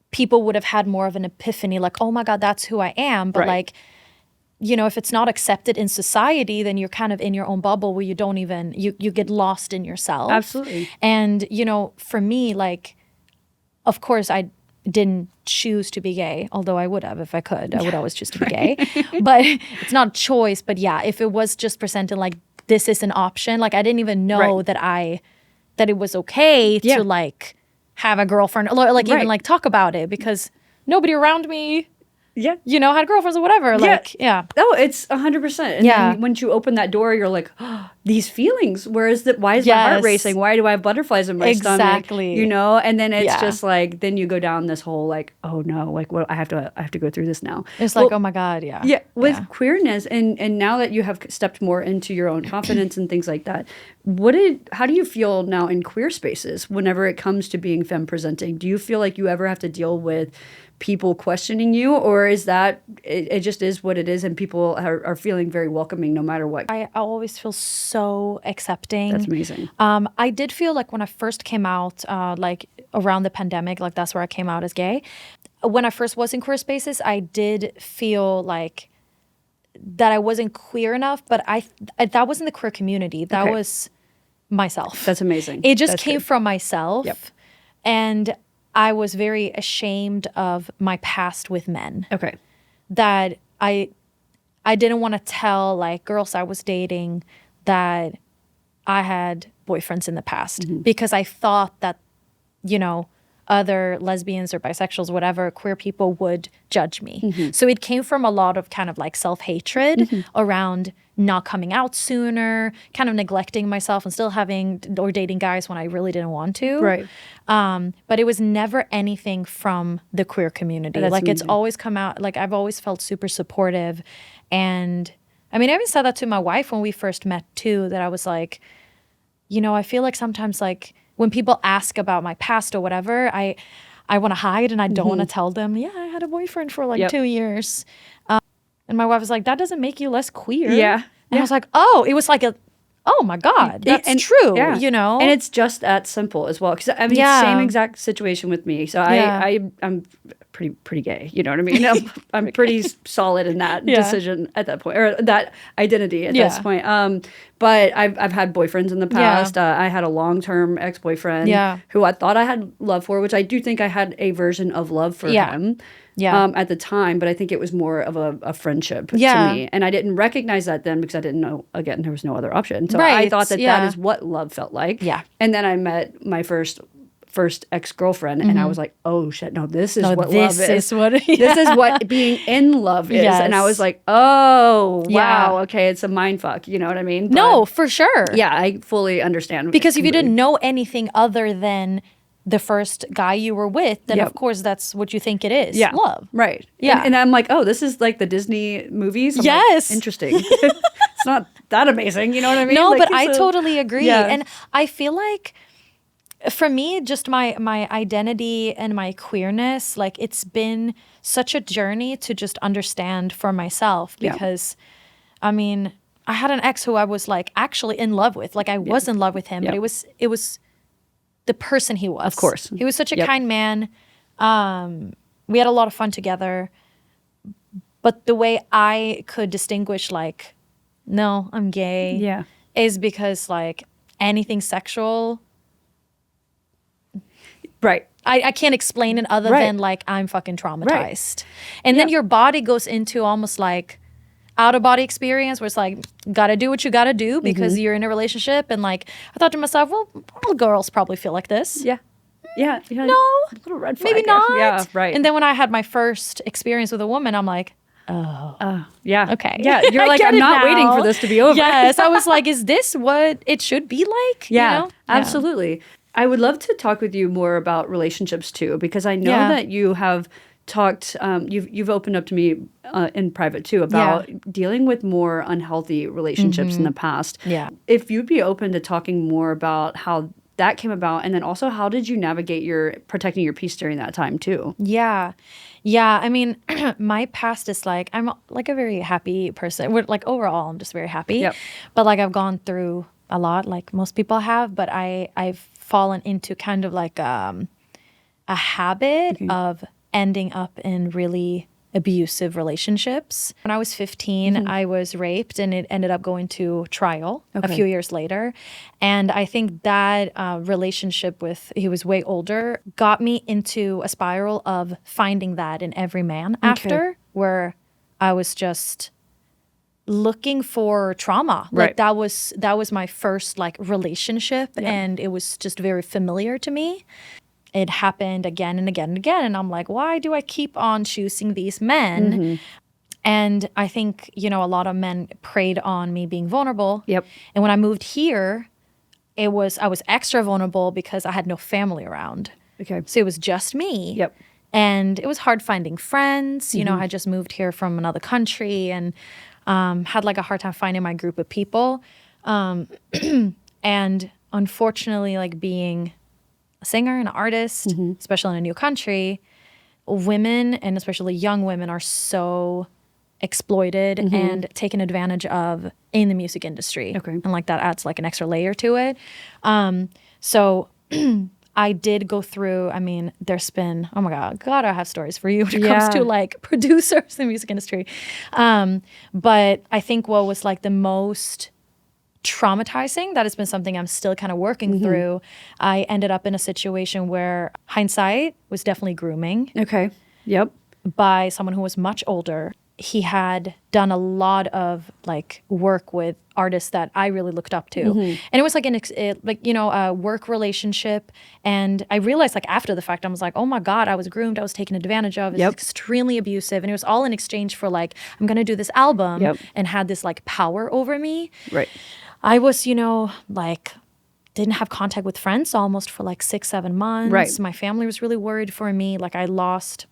people would have had more of an epiphany, like, oh my God, that's who I am. But like, you know, if it's not accepted in society, then you're kind of in your own bubble where you don't even, you get lost in yourself. Absolutely. And, you know, for me, like, of course, I didn't choose to be gay, although I would have if I could. I would always choose to be gay. But it's not a choice. But yeah, if it was just presented like, this is an option, like I didn't even know that it was okay to like have a girlfriend or like even like talk about it, because nobody around me you know, had girlfriends or whatever. Like, No, it's 100%. And then once you open that door, you're like, oh, these feelings. Why is my heart racing? Why do I have butterflies in my stomach? You know? And then it's just like, then you go down this whole like, oh no, like what I have to go through this now. It's like, oh my God, with queerness and now that you have stepped more into your own confidence and things like that, how do you feel now in queer spaces whenever it comes to being femme presenting? Do you feel like you ever have to deal with people questioning you, or is that it just is what it is and people are feeling very welcoming no matter what? I always feel so accepting. That's amazing. I did feel like when I first came out, like around the pandemic, like that's where I came out as gay. When I first was in queer spaces, I did feel like that I wasn't queer enough, but that wasn't the queer community. That was myself. That's amazing. It just came from myself. Yep. And I was very ashamed of my past with men. Okay. That I didn't want to tell like girls I was dating that I had boyfriends in the past, because I thought that, you know, other lesbians or bisexuals, whatever, queer people would judge me. So it came from a lot of kind of like self-hatred around not coming out sooner, kind of neglecting myself and still having or dating guys when I really didn't want to. Right. But it was never anything from the queer community. That's like amazing. It's always come out, like I've always felt super supportive. And I mean, I even said that to my wife when we first met too, that I was like, you know, I feel like sometimes like when people ask about my past or whatever, I want to hide and I don't want to tell them, yeah, I had a boyfriend for like 2 years. And my wife was like, that doesn't make you less queer. Yeah. And I was like, oh, it was like oh my God, that's true, you know? And it's just that simple as well. Because I mean, same exact situation with me. So I'm pretty gay, you know what I mean? I'm pretty solid in that decision at that point, or that identity at this point. But I've had boyfriends in the past. I had a long-term ex-boyfriend who I thought I had love for, which I do think I had a version of love for him at the time, but I think it was more of a friendship to me. And I didn't recognize that then because I didn't know, again, there was no other option. So I thought that is what love felt like. Yeah. And then I met my first first ex-girlfriend, and I was like, oh shit, no, this is what this love is. is what This is what being in love is. And I was like, oh wow, okay, it's a mind fuck. You know what I mean? But no, for sure. yeah, I fully understand. Because if you didn't know anything other than the first guy you were with, then of course that's what you think it is. Yeah. Love. Right. Yeah. And I'm like, oh, this is like the Disney movies? I'm yes. Like, interesting. It's not that amazing. You know what I mean? No, like, but I totally agree. Yeah. And I feel like for me, just my identity and my queerness, like it's been such a journey to just understand for myself because, I mean, I had an ex who I was like actually in love with. Like I was in love with him, but it was the person he was. Of course. He was such a kind man. We had a lot of fun together. But the way I could distinguish like, no, I'm gay is because like anything sexual. Right. I can't explain it other than like I'm fucking traumatized. And then your body goes into almost like out of body experience where it's like, gotta do what you gotta do because you're in a relationship. And like, I thought to myself, well, all girls probably feel like this. Yeah. Yeah. No, a little red flag. maybe not. Yeah, right. And then when I had my first experience with a woman, I'm like, oh, yeah. okay. Yeah. You're like, I'm not waiting for this to be over. Yes. I was like, is this what it should be like? Yeah, you know? absolutely. I would love to talk with you more about relationships too, because I know that you have talked, you've opened up to me in private too about dealing with more unhealthy relationships in the past. Yeah. If you'd be open to talking more about how that came about, and then also how did you navigate protecting your peace during that time too? Yeah. Yeah. I mean, my past is like, I'm like a very happy person. Like overall, I'm just very happy. Yep. But like I've gone through a lot, like most people have, but I've fallen into kind of like a habit of ending up in really abusive relationships. When I was 15, I was raped and it ended up going to trial a few years later. And I think that relationship he was way older, got me into a spiral of finding that in every man after, where I was just looking for trauma. Like that was my first like relationship and it was just very familiar to me. It happened again and again and again. And I'm like, why do I keep on choosing these men? And I think, a lot of men preyed on me being vulnerable. Yep. And when I moved here, I was extra vulnerable because I had no family around. Okay. So it was just me. Yep. And it was hard finding friends. I just moved here from another country and had like a hard time finding my group of people. And unfortunately, like being a singer and an artist, especially in a new country, women and especially young women are so exploited and taken advantage of in the music industry. Okay. And like that adds like an extra layer to it. So I did go through, I mean, there's been, oh my God, I have stories for you when it comes to like producers in the music industry. But I think what was like the most traumatizing, that has been something I'm still kind of working through. I ended up in a situation where hindsight was definitely grooming. Okay. Yep. By someone who was much older. He had done a lot of like work with artists that I really looked up to. And it was like a work relationship. And I realized like after the fact, I was like, oh my God, I was groomed. I was taken advantage of. It was extremely abusive. And it was all in exchange for like, I'm going to do this album and had this like power over me. Right. I was, like didn't have contact with friends almost for like 6-7 months. Right. My family was really worried for me. Like I lost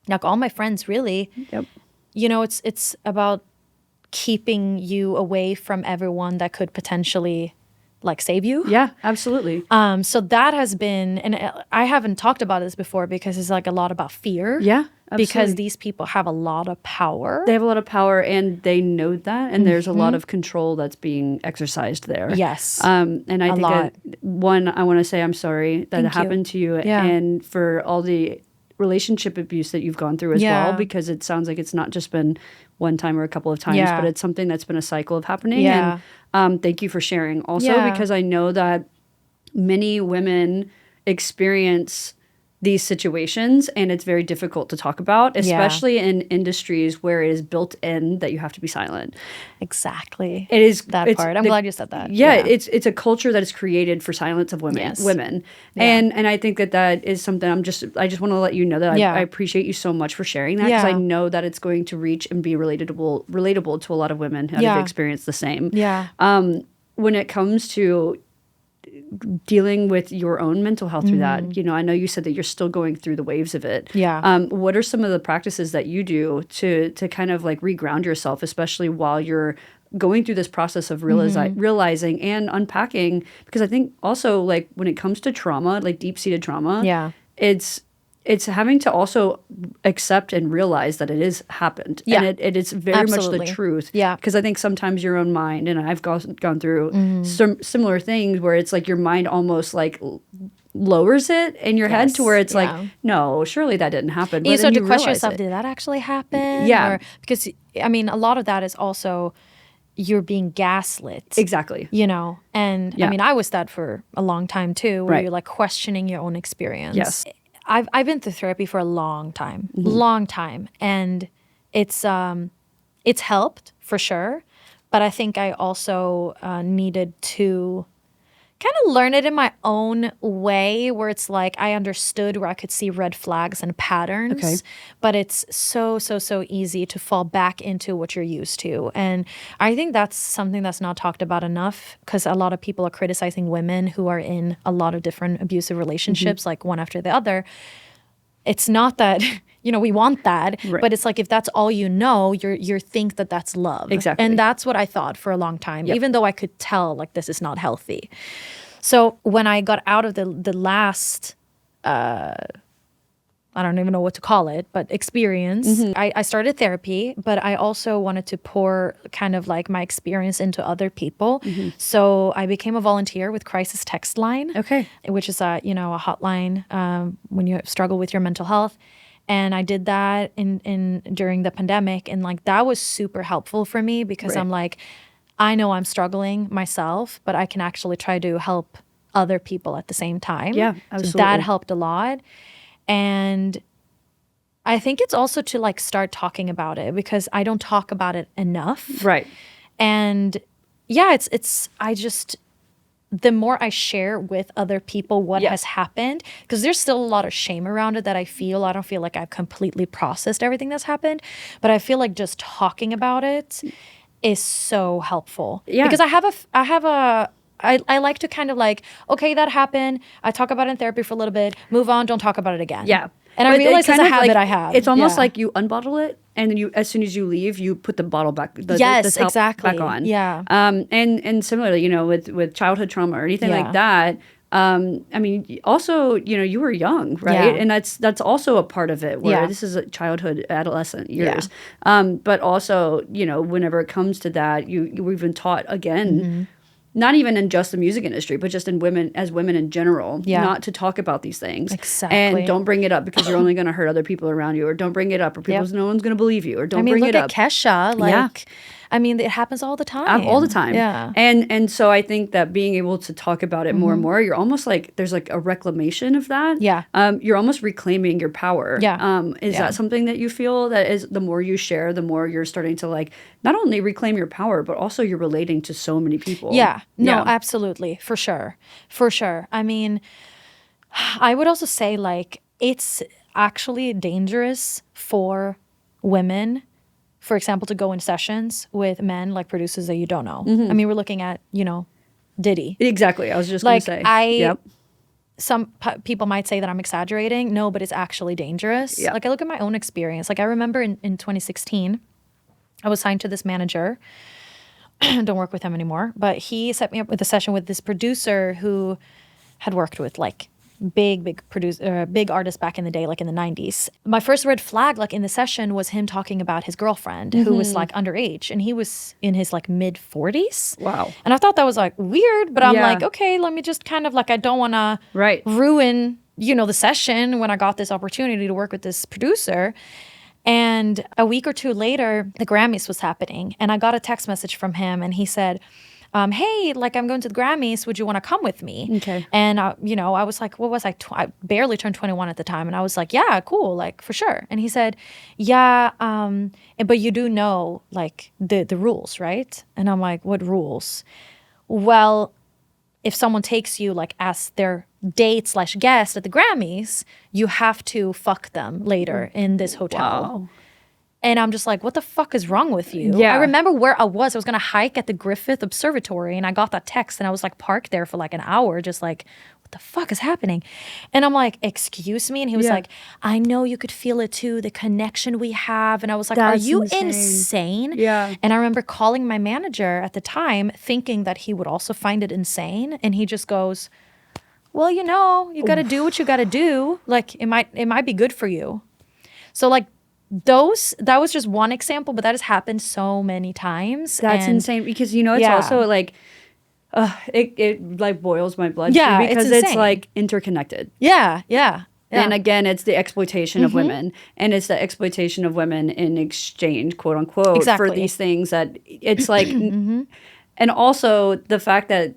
like all my friends really. Yep. It's about keeping you away from everyone that could potentially like save you. Yeah, absolutely. So that has been, and I haven't talked about this before because it's like a lot about fear. Yeah, absolutely. Because these people have a lot of power. They have a lot of power and they know that. And there's a lot of control that's being exercised there. Yes. And I think that, one, I want to say I'm sorry that it happened to you. Yeah. And for all the relationship abuse that you've gone through as well, because it sounds like it's not just been one time or a couple of times, but it's something that's been a cycle of happening. Yeah. And thank you for sharing also, because I know that many women experience these situations, and it's very difficult to talk about, especially in industries where it is built in that you have to be silent. Exactly. It is that part. I'm glad you said that. Yeah, it's a culture that is created for silence of women. Yes. Women, and I think that is something I just want to let you know that I appreciate you so much for sharing that, because I know that it's going to reach and be relatable to a lot of women who have experienced the same. Yeah. When it comes to dealing with your own mental health through that, you know, I know you said that you're still going through the waves of it. Yeah. What are some of the practices that you do to kind of like reground yourself, especially while you're going through this process of realizing and unpacking? Because I think also, like, when it comes to trauma, like deep-seated trauma, it's having to also accept and realize that it is happened. And it is very much the truth. Yeah. Because I think sometimes your own mind, and I've gone through some similar things where it's like your mind almost like lowers it in your head to where it's like, no, surely that didn't happen. But you start to question realize yourself, did that actually happen? Yeah. Because, I mean, a lot of that is also you're being gaslit. Exactly. You know? And I mean, I was that for a long time too, where you're like questioning your own experience. Yes. I've been through therapy for a long time, and it's helped for sure. But I think I also needed to kind of learn it in my own way, where it's like I understood where I could see red flags and patterns. Okay. But it's so easy to fall back into what you're used to. And I think that's something that's not talked about enough, because a lot of people are criticizing women who are in a lot of different abusive relationships, like one after the other. It's not that, you know, we want that, but it's like, if that's all you know, you think that that's love. Exactly. And that's what I thought for a long time, even though I could tell like this is not healthy. So when I got out of the last, I don't even know what to call it, but experience, I started therapy, but I also wanted to pour kind of like my experience into other people. So I became a volunteer with Crisis Text Line, which is a hotline when you struggle with your mental health. And I did that during the pandemic, and like that was super helpful for me, because I'm like, I know I'm struggling myself, but I can actually try to help other people at the same time. Yeah, absolutely. So that helped a lot. And I think it's also to like start talking about it, because I don't talk about it enough. Right. And yeah, the more I share with other people what has happened, because there's still a lot of shame around it that I don't feel like I've completely processed everything that's happened, but I feel like just talking about it is so helpful. Yeah. Because I like to kind of like, okay, that happened. I talk about it in therapy for a little bit, move on, don't talk about it again. Yeah. And I realize it's a habit I have. It's almost like you unbottle it, and then as soon as you leave, you put the bottle back. Exactly. Back on. Yeah. And similarly, you know, with childhood trauma or anything like that. I mean, also, you know, you were young, right? And that's also a part of it, where this is a childhood, adolescent years. But also, you know, whenever it comes to that, we've been taught again. Not even in just the music industry, but just in women in general, not to talk about these things. Exactly. And don't bring it up, because you're only going to hurt other people around you, or don't bring it up, or no one's going to believe you, or don't bring it up. Look at Kesha. Like, I mean, it happens all the time. All the time. Yeah. And so I think that being able to talk about it more and more, you're almost like, there's like a reclamation of that. Yeah. You're almost reclaiming your power. Yeah. Is that something that you feel that is, the more you share, the more you're starting to like, not only reclaim your power, but also you're relating to so many people. Yeah. No, absolutely. For sure. For sure. I mean, I would also say like, it's actually dangerous for women, for example, to go in sessions with men, like producers that you don't know. I mean, we're looking at, you know, Diddy. Exactly. I was just going to say. Some people might say that I'm exaggerating. No, but it's actually dangerous. Yep. Like, I look at my own experience. Like, I remember in 2016, I was signed to this manager. Don't work with him anymore. But he set me up with a session with this producer who had worked with, like, big artists back in the day, like in the 90s. My first red flag, like in the session, was him talking about his girlfriend who was like underage, and he was in his like mid 40s. Wow. And I thought that was like weird, but I'm like, okay, let me just kind of like, I don't want to ruin, you know, the session when I got this opportunity to work with this producer. And a week or two later, the Grammys was happening, and I got a text message from him, and he said, hey, like I'm going to the Grammys. Would you want to come with me? Okay. And, I was like, what was I? I barely turned 21 at the time. And I was like, yeah, cool. Like for sure. And he said, yeah, but you do know like the rules, right? And I'm like, what rules? Well, if someone takes you like as their date/guest at the Grammys, you have to fuck them later in this hotel. Wow. And I'm just like, what the fuck is wrong with you? Yeah. I remember where I was. I was going to hike at the Griffith Observatory, and I got that text, and I was like parked there for like an hour, just like, what the fuck is happening? And I'm like, excuse me? And he was like, I know you could feel it too, the connection we have. And I was like, That's are you insane? insane? Yeah. And I remember calling my manager at the time, thinking that he would also find it insane. And he just goes, well, you got to do what you got to do. Like it might be good for you. So like that was just one example, but that has happened so many times. That's insane because it's also like it like boils my blood Yeah, too, because it's it's like interconnected. Yeah. And again, it's the exploitation of women, and it's the exploitation of women in exchange, quote unquote, Exactly. for these things that it's like, and also the fact that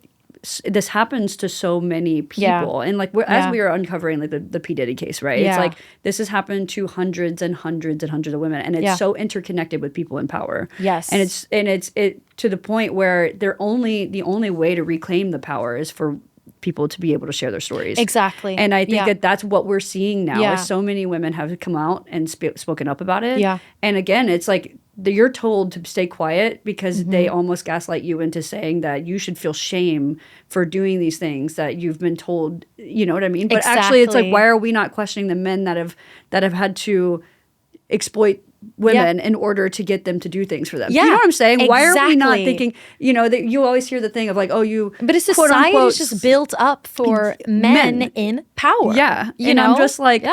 this happens to so many people, and like as we are uncovering like the P. Diddy case, right? It's like this has happened to hundreds and hundreds and hundreds of women, and it's so interconnected with people in power. Yes, and it's to the point where the only way to reclaim the power is for people to be able to share their stories. Exactly. And I think that that's what we're seeing now. Is so many women have come out and spoken up about it. Yeah. And again, it's like you're told to stay quiet because they almost gaslight you into saying that you should feel shame for doing these things that you've been told, you know what I mean? But actually it's like, why are we not questioning the men that have had to exploit women in order to get them to do things for them? Yeah, you know what I'm saying? exactly. Why are we not thinking, that you always hear the thing of like, oh, you but a society is just built up for men in power. Yeah. And I'm just like,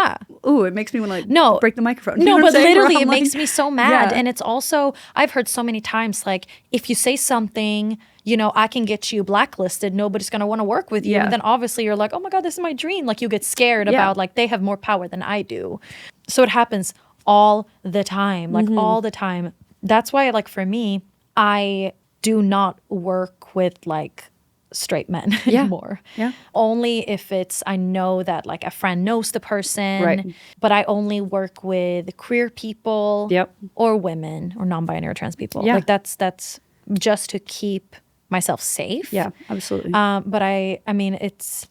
ooh, it makes me want to break the microphone. No, but literally it like, makes me so mad. And it's also, I've heard so many times, like, if you say something, I can get you blacklisted. Nobody's going to want to work with you. Yeah. And then obviously you're like, oh my God, this is my dream. Like you get scared about like, they have more power than I do. So it happens all the time, like all the time. That's why, like, for me, I do not work with like straight men anymore. Yeah. Only if I know that like a friend knows the person. Right. But I only work with queer people or women or non-binary trans people. Yeah. Like that's just to keep myself safe. Yeah, absolutely. But I mean, it's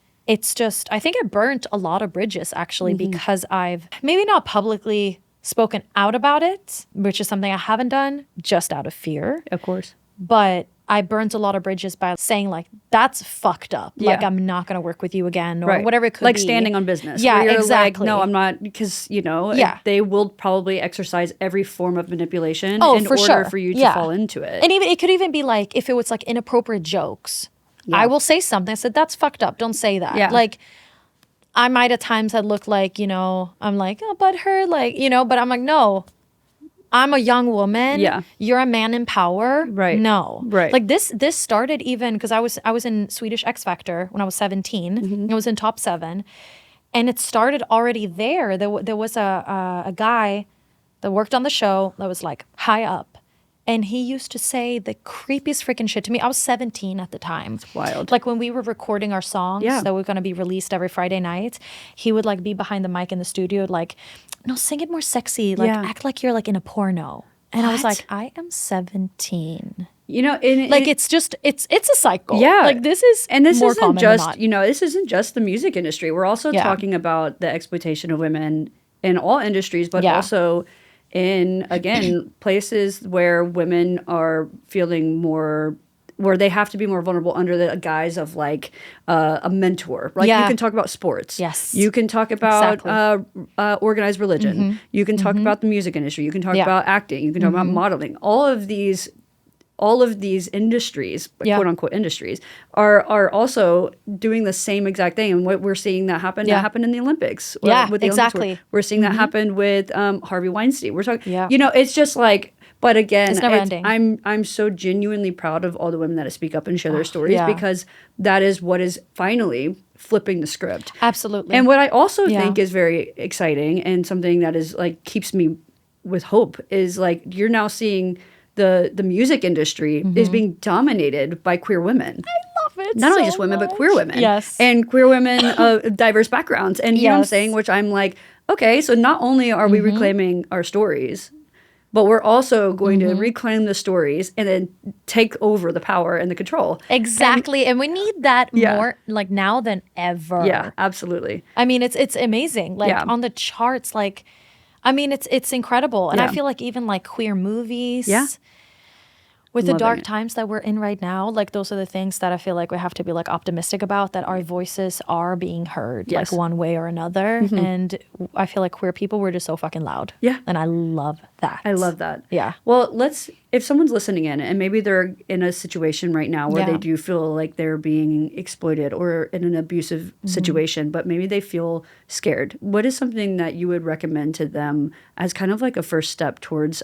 just, I think I burnt a lot of bridges actually because I've maybe not publicly spoken out about it, which is something I haven't done just out of fear. Of course. But I burnt a lot of bridges by saying like, that's fucked up. Yeah. Like I'm not going to work with you again or whatever it could like be. Like standing on business. Yeah, where you're exactly. Like, no, I'm not, because, they will probably exercise every form of manipulation in order for you to fall into it. And even it could even be like, if it was like inappropriate jokes, I will say something. I said, that's fucked up. Don't say that. Yeah. Like, I might at times have looked like, I'm like, oh, but her, like, but I'm like, no, I'm a young woman. Yeah. You're a man in power. Right. No. Right. Like this started even because I was in Swedish X Factor when I was 17. I was in top 7. And it started already there. There was a guy that worked on the show that was like high up. And he used to say the creepiest freaking shit to me. I was 17 at the time. It's wild. Like when we were recording our songs that were going to be released every Friday night, he would like be behind the mic in the studio like, no, sing it more sexy. Like act like you're like in a porno. And I was like, I am 17. It's a cycle. Yeah. Like this is more common than not. This isn't just the music industry. We're also talking about the exploitation of women in all industries, but also in, again, places where women are feeling more, where they have to be more vulnerable under the guise of like a mentor. Like you can talk about sports. Yes. You can talk about organized religion. You can talk about the music industry. You can talk about acting. You can talk about modeling. All of these industries, quote unquote industries, are also doing the same exact thing. And what we're seeing that happened in the Olympics. With the exactly. Olympics. We're seeing that happen with Harvey Weinstein. We're talking, it's just like, but again, it's never ending. I'm so genuinely proud of all the women that speak up and share their stories because that is what is finally flipping the script. Absolutely. And what I also think is very exciting and something that is like keeps me with hope is like you're now seeing the music industry is being dominated by queer women. I love it. Not only so just women, much. but queer women. Yes. And queer women of diverse backgrounds. And you know what I'm saying? Which I'm like, okay, so not only are we reclaiming our stories, but we're also going to reclaim the stories and then take over the power and the control. Exactly. And we need that more like now than ever. Yeah, absolutely. I mean, it's amazing. Like on the charts, like, I mean, it's incredible. And I feel like even like queer movies. Yeah. With the dark times that we're in right now, like those are the things that I feel like we have to be like optimistic about, that our voices are being heard like one way or another. And I feel like queer people, we're just so fucking loud. Yeah. And I love that. I love that. Yeah. Well, if someone's listening in and maybe they're in a situation right now where they do feel like they're being exploited or in an abusive situation, but maybe they feel scared, what is something that you would recommend to them as kind of like a first step towards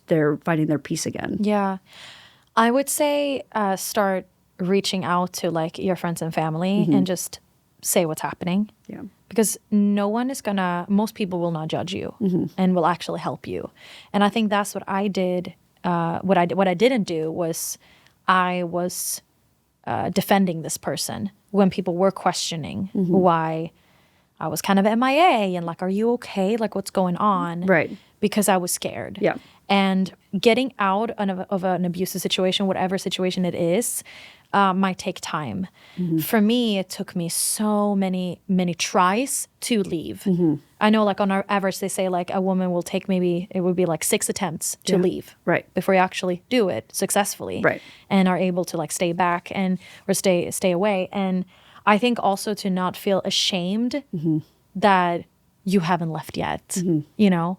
their finding their peace again? Yeah. I would say start reaching out to like your friends and family and just say what's happening. Yeah. Because most people will not judge you and will actually help you. And I think that's what I did. What I didn't do was I was defending this person when people were questioning why I was kind of MIA and like, are you okay? Like, what's going on? Right. Because I was scared. Yeah. And getting out of an abusive situation, whatever situation it is, might take time. For me, it took me so many tries to leave. I know like on our average, they say like a woman will take it would be like 6 attempts to leave. Right. Before you actually do it successfully. Right. And are able to like stay back or stay away. And I think also to not feel ashamed that you haven't left yet, you know?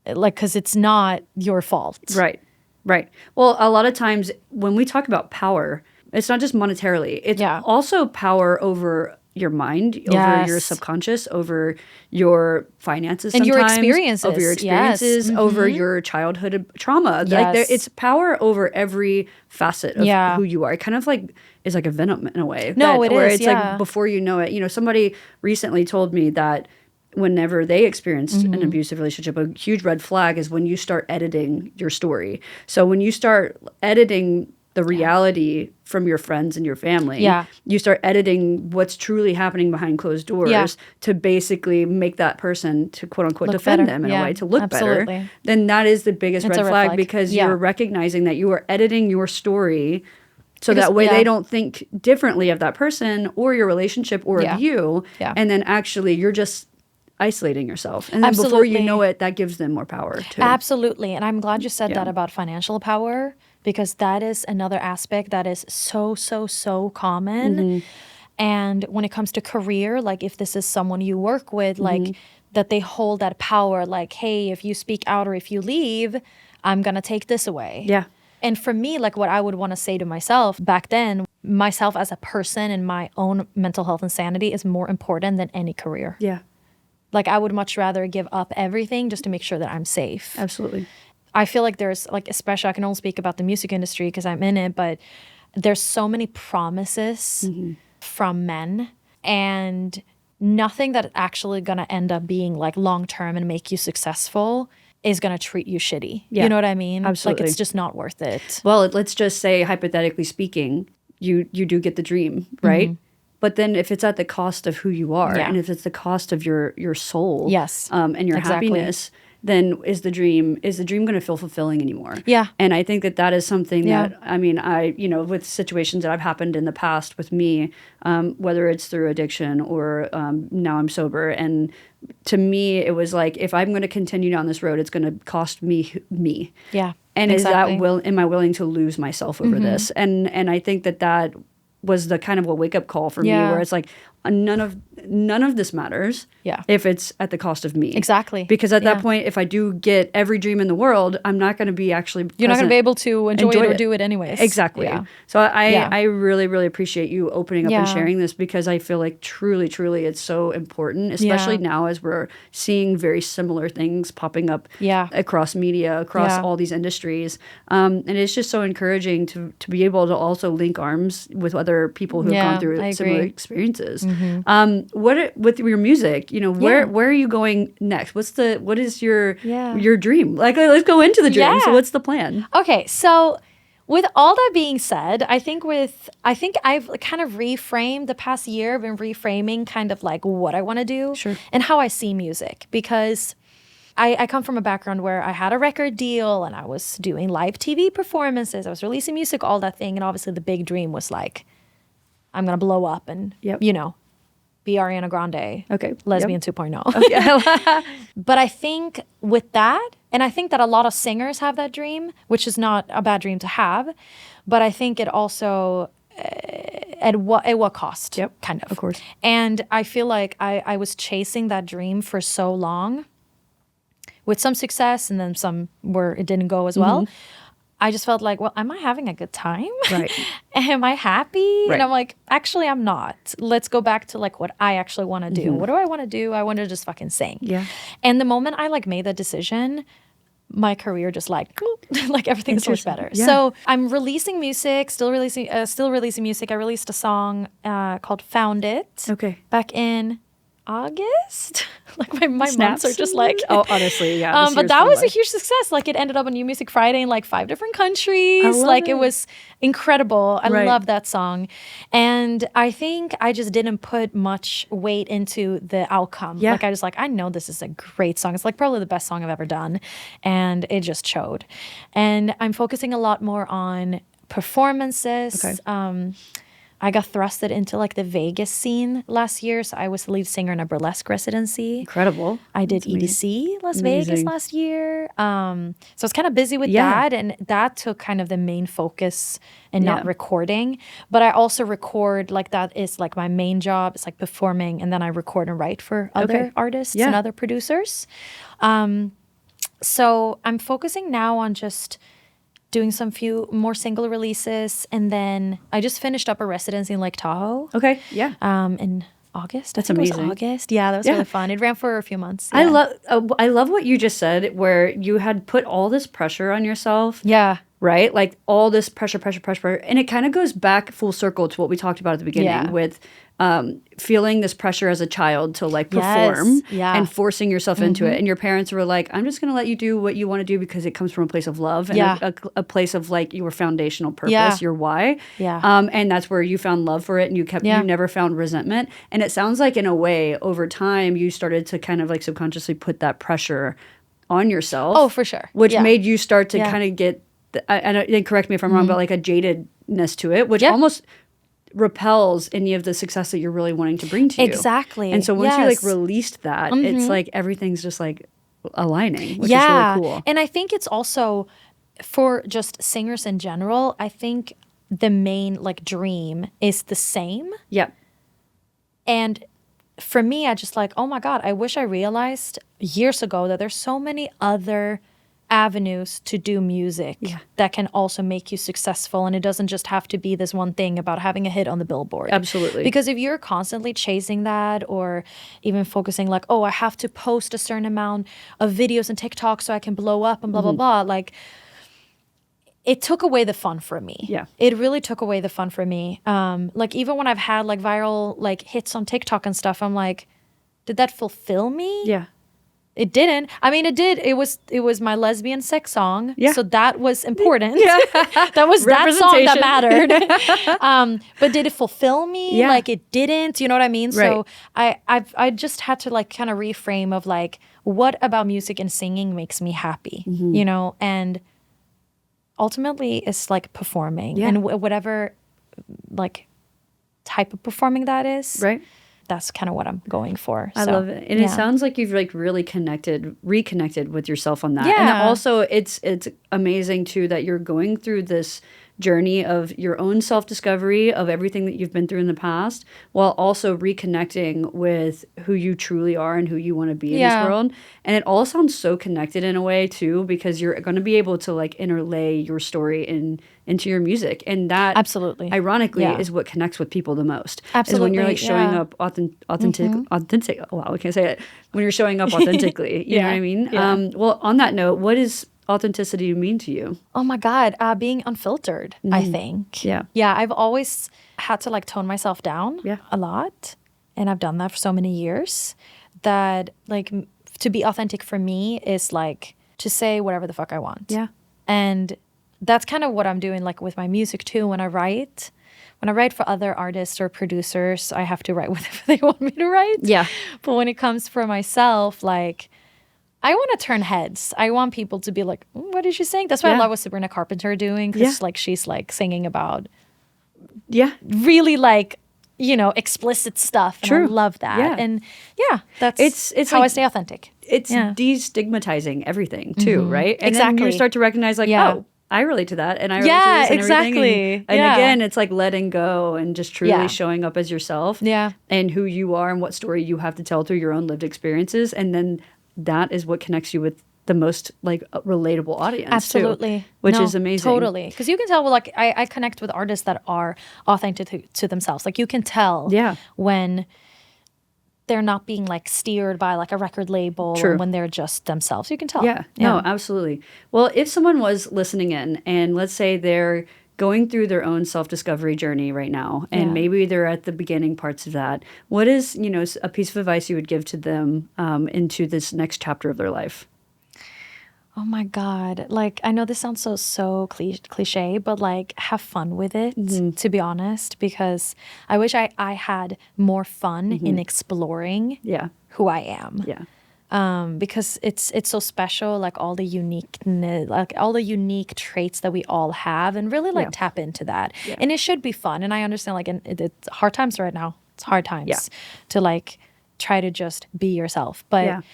Like, because it's not your fault. Right. Right. Well, a lot of times when we talk about power, it's not just monetarily. It's also power over your mind, over your subconscious, over your finances and sometimes, your experiences. over your experiences, over your childhood trauma. Like it's power over every facet of who you are. It kind of like is like a venom in a way. Where it's like before you know it. You know, somebody recently told me that whenever they experienced an abusive relationship, a huge red flag is when you start editing your story. So when you start editing the reality from your friends and your family, you start editing what's truly happening behind closed doors to basically make that person, to quote unquote defend them in a way, to look better, then that is the biggest red flag because you're recognizing that you are editing your story so that way they don't think differently of that person or your relationship or of you. And then actually you're just isolating yourself. And then before you know it, that gives them more power too. Absolutely. And I'm glad you said that about financial power, because that is another aspect that is so common. And when it comes to career, like if this is someone you work with, like that they hold that power, like, hey, if you speak out or if you leave, I'm going to take this away. Yeah. And for me, like what I would want to say to myself back then, myself as a person and my own mental health and sanity is more important than any career. Yeah. Like I would much rather give up everything just to make sure that I'm safe. Absolutely. I feel like there's like, especially I can only speak about the music industry because I'm in it, but there's so many promises from men and nothing that actually going to end up being like long-term and make you successful is going to treat you shitty. Yeah. You know what I mean? Absolutely. Like it's just not worth it. Well, let's just say hypothetically speaking, you do get the dream, right? But then if it's at the cost of who you are and if it's the cost of your soul and your happiness, then is the dream going to feel fulfilling anymore? Yeah. And I think that is something that, I mean, with situations that have happened in the past with me, whether it's through addiction or now I'm sober. And to me, it was like, if I'm going to continue down this road, it's going to cost me. Yeah. And am I willing to lose myself over this? And I think that was the kind of a wake up call for me, where it's like none of this matters if it's at the cost of me. Exactly. Because at that point, if I do get every dream in the world, I'm not going to be actually present. You're not going to be able to enjoy it or do it anyways. Exactly. Yeah. So I really, really appreciate you opening up and sharing this, because I feel like truly, truly it's so important, especially now as we're seeing very similar things popping up across media, across all these industries. And it's just so encouraging to be able to also link arms with other people who have gone through similar experiences. With your music, where are you going next? What is your dream? Like, let's go into the dream. So what's the plan? Okay, so with all that being said, I think I've kind of reframed the past year. I've been reframing kind of like what I want to do and how I see music, because I come from a background where I had a record deal and I was doing live TV performances. I was releasing music, all that thing. And obviously the big dream was like, I'm going to blow up and, be Ariana Grande. Okay. Lesbian 2.0. Okay. But I think with that, and I think that a lot of singers have that dream, which is not a bad dream to have, but I think it also, at what cost? Yep. Kind of. Of course. And I feel like I was chasing that dream for so long, with some success and then some where it didn't go as well. I just felt like, well, am I having a good time? Right. Am I happy? Right. And I'm like, actually, I'm not. Let's go back to like what I actually want to do. What do I want to do? I want to just fucking sing. Yeah. And the moment I like made that decision, my career just like everything's so much better. Yeah. So I'm releasing music, still releasing music. I released a song called Found It. Okay. Back in August. Like my months are just like, oh, honestly, yeah. But that was a huge success. Like it ended up on New Music Friday in like 5 different countries. Like it was incredible. I love that song. And I think I just didn't put much weight into the outcome. Yeah. Like I just I know this is a great song. It's like probably the best song I've ever done. And it just showed. And I'm focusing a lot more on performances. Okay. I got thrusted into like the Vegas scene last year. So I was the lead singer in a burlesque residency. Incredible. I did EDC Las Vegas last year. So I was kind of busy with that. And that took kind of the main focus and not recording. But I also record, like that is like my main job. It's like performing. And then I record and write for other artists and other producers. So I'm focusing now on just doing some few more single releases, and then I just finished up a residency in Lake Tahoe. Okay, yeah. In August. That's amazing. It was August. Yeah, that was really fun. It ran for a few months. Yeah. I love what you just said, where you had put all this pressure on yourself. Yeah. Right? Like all this pressure. And it kind of goes back full circle to what we talked about at the beginning with feeling this pressure as a child to like perform and forcing yourself into it. And your parents were like, I'm just going to let you do what you want to do because it comes from a place of love and a place of like your foundational purpose, your why. Yeah. And that's where you found love for it, and you never found resentment. And it sounds like in a way over time you started to kind of like subconsciously put that pressure on yourself. Oh, for sure. Which made you start to kind of get, and correct me if I'm wrong, but like a jadedness to it, which almost repels any of the success that you're really wanting to bring to you. Exactly. And so once you like released that, it's like everything's just like aligning, which is really cool. And I think it's also for just singers in general, I think the main like dream is the same. Yeah. And for me, I just like, oh my God, I wish I realized years ago that there's so many other avenues to do music that can also make you successful, and it doesn't just have to be this one thing about having a hit on the Billboard. Absolutely. Because if you're constantly chasing that, or even focusing like, oh, I have to post a certain amount of videos and TikTok so I can blow up and blah blah blah, like it took away the fun from me. Yeah. It really took away the fun from me. Like even when I've had like viral like hits on TikTok and stuff, I'm like, did that fulfill me? Yeah. It didn't. I mean, it did. It was my lesbian sex song. Yeah. So that was important. Yeah. That was that song that mattered. But did it fulfill me? Yeah. Like it didn't. You know what I mean? Right. So I just had to like kind of reframe of like, what about music and singing makes me happy? You know, and ultimately it's like performing and whatever like type of performing that is. Right. That's kind of what I'm going for. I love it. And it sounds like you've like really reconnected with yourself on that. Yeah. And also it's amazing too that you're going through this journey of your own self-discovery of everything that you've been through in the past, while also reconnecting with who you truly are and who you want to be in this world. And it all sounds so connected in a way too, because you're going to be able to like interlay your story into your music, and that absolutely, ironically, is what connects with people the most. Absolutely, is when you're like showing up authentic. Oh, wow, I can't say it. When you're showing up authentically, you know what I mean? Yeah. Well, on that note, what does authenticity mean to you? Oh my God, being unfiltered, I think. Yeah. Yeah, I've always had to like tone myself down a lot. and I've done that for so many years, that like to be authentic for me is like to say whatever the fuck I want. Yeah. And that's kind of what I'm doing like with my music too. When I write for other artists or producers, I have to write whatever they want me to write. Yeah. But when it comes for myself, like I want to turn heads. I want people to be like, what is she saying? That's what I love what Sabrina Carpenter doing, because like she's like singing about really like, you know, explicit stuff. And I love that. Yeah. And that's it's how like, I stay authentic. It's destigmatizing everything too, right? And then you start to recognize like, oh, I relate to that, and I relate to this and everything. And again, it's like letting go and just truly showing up as yourself and who you are and what story you have to tell through your own lived experiences. And then that is what connects you with the most like relatable audience too, which is amazing. Totally. Because you can tell, well, like I connect with artists that are authentic to themselves. Like you can tell when they're not being like steered by like a record label or when they're just themselves. You can tell. Yeah. No, absolutely. Well, if someone was listening in and let's say they're going through their own self-discovery journey right now, and maybe they're at the beginning parts of that, what is, you know, a piece of advice you would give to them into this next chapter of their life? Oh my God. Like, I know this sounds so cliche, but like have fun with it, to be honest, because I wish I had more fun in exploring who I am. Yeah. Because it's so special, like all the uniqueness, like all the unique traits that we all have, and really like tap into that. Yeah. And it should be fun. And I understand like it's hard times right now. It's hard times to like try to just be yourself. But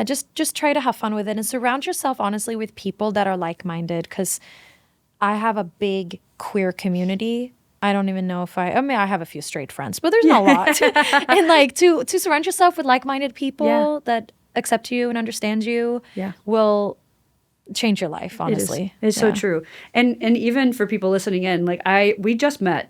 just try to have fun with it and surround yourself honestly with people that are like-minded, because I have a big queer community. I don't even know if I mean, I have a few straight friends, but there's not a lot. And like to surround yourself with like-minded people that accept you and understand you will change your life, honestly. It's so true. And even for people listening in, like we just met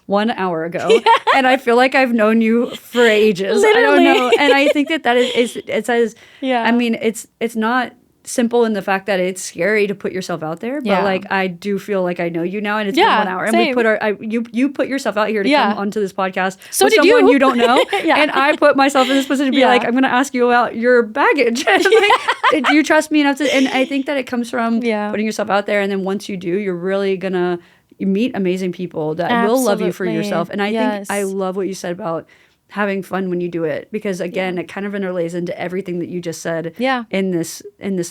1 hour ago and I feel like I've known you for ages. Literally. I don't know. And I think that is it says I mean it's not simple in the fact that it's scary to put yourself out there, but like I do feel like I know you now, and it's been 1 hour, and we put you put yourself out here to come onto this podcast so with did someone you. You don't know, and I put myself in this position to be like, I'm going to ask you about your baggage. Like, do you trust me enough to? And I think that it comes from putting yourself out there, and then once you do, you're really gonna meet amazing people that will love you for yourself. And I think I love what you said about having fun when you do it, because again it kind of interlays into everything that you just said in this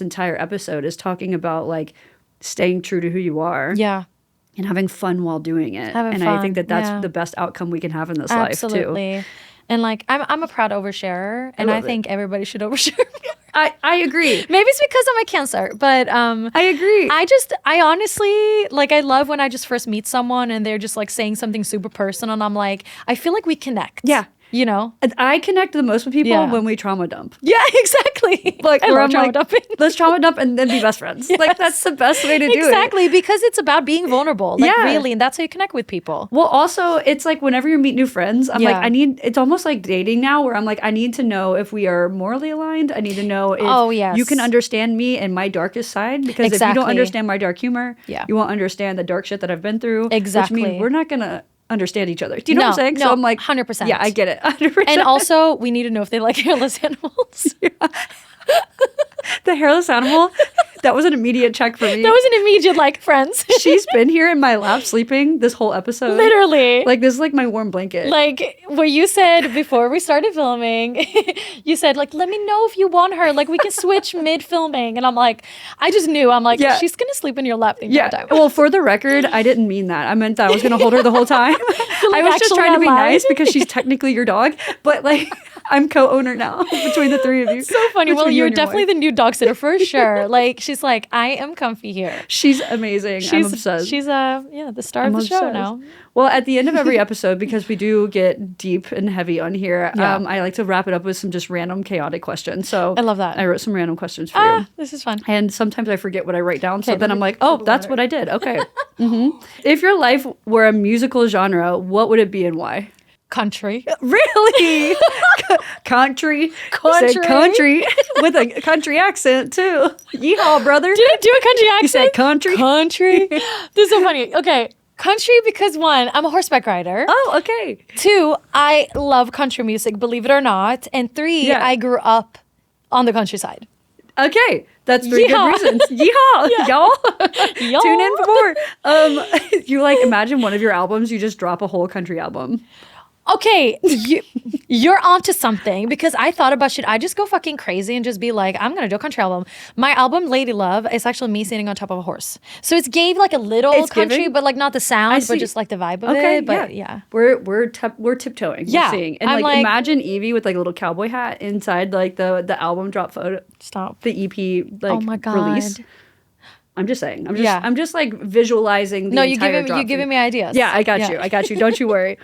entire episode, is talking about like staying true to who you are and having fun while doing it. I think that that's the best outcome we can have in this life too. And like I'm a proud oversharer, and I think everybody should overshare more. I agree. Maybe it's because I'm a Cancer, but I agree. I honestly, like, I love when I just first meet someone and they're just like saying something super personal, and I'm like, I feel like we connect. Yeah. You know? I connect the most with people when we trauma dump. Yeah, exactly. Like, I love trauma dumping. Let's trauma dump and then be best friends. Yes. Like, that's the best way to do it. Exactly, because it's about being vulnerable. Like, really, and that's how you connect with people. Well, also, it's like whenever you meet new friends, I'm like, it's almost like dating now, where I'm like, I need to know if we are morally aligned. I need to know if you can understand me and my darkest side. Because if you don't understand my dark humor, you won't understand the dark shit that I've been through. Exactly. Which means we're not going to understand each other. Do you know what I'm saying? No, so I'm like, 100%. Yeah, I get it. 100%. And also, we need to know if they like hairless animals. The hairless animal, that was an immediate check for me. That was an immediate, like, friends. She's been here in my lap sleeping this whole episode. Literally. Like, this is like my warm blanket. Like, what you said before we started filming, you said, like, let me know if you want her. Like, we can switch mid-filming. And I'm like, I just knew. I'm like, she's going to sleep in your lap the entire time. Well, for the record, I didn't mean that. I meant that I was going to hold her the whole time. I was just trying to be nice because she's technically your dog. But, like, I'm co-owner now between the three of you. So funny. Well, you're definitely the new dog sitter for sure. Like, she's like, I am comfy here. She's amazing. I'm obsessed. She's the star of the show now. Well, at the end of every episode, because we do get deep and heavy on here, I like to wrap it up with some just random chaotic questions. So I love that. I wrote some random questions for you. This is fun. And sometimes I forget what I write down. So then I'm like, oh, that's what I did. Okay. If your life were a musical genre, what would it be and why? Country. Really? Country. Said country with a country accent too. Yeehaw, brother. Did I do a country accent? You said country. Country. This is so funny. Okay. Country because one, I'm a horseback rider. Oh, okay. 2, I love country music, believe it or not. And 3, I grew up on the countryside. Okay, that's 3 good reasons. Yeehaw, y'all. Tune in for more. You like imagine one of your albums, you just drop a whole country album. Okay, you're onto something because I thought about shit. I just go fucking crazy and just be like, I'm gonna do a country album. My album, Lady Love, is actually me sitting on top of a horse. So it's gave like a little country, but like not the sound, but just like the vibe of it. But yeah. We're tiptoeing. Yeah. We're seeing. And like imagine Evie with like a little cowboy hat inside like the album drop photo. Stop. The EP like oh my God. release. I'm just saying. I'm just like visualizing the entire drop. You're giving me ideas. Yeah, I got you. Don't you worry.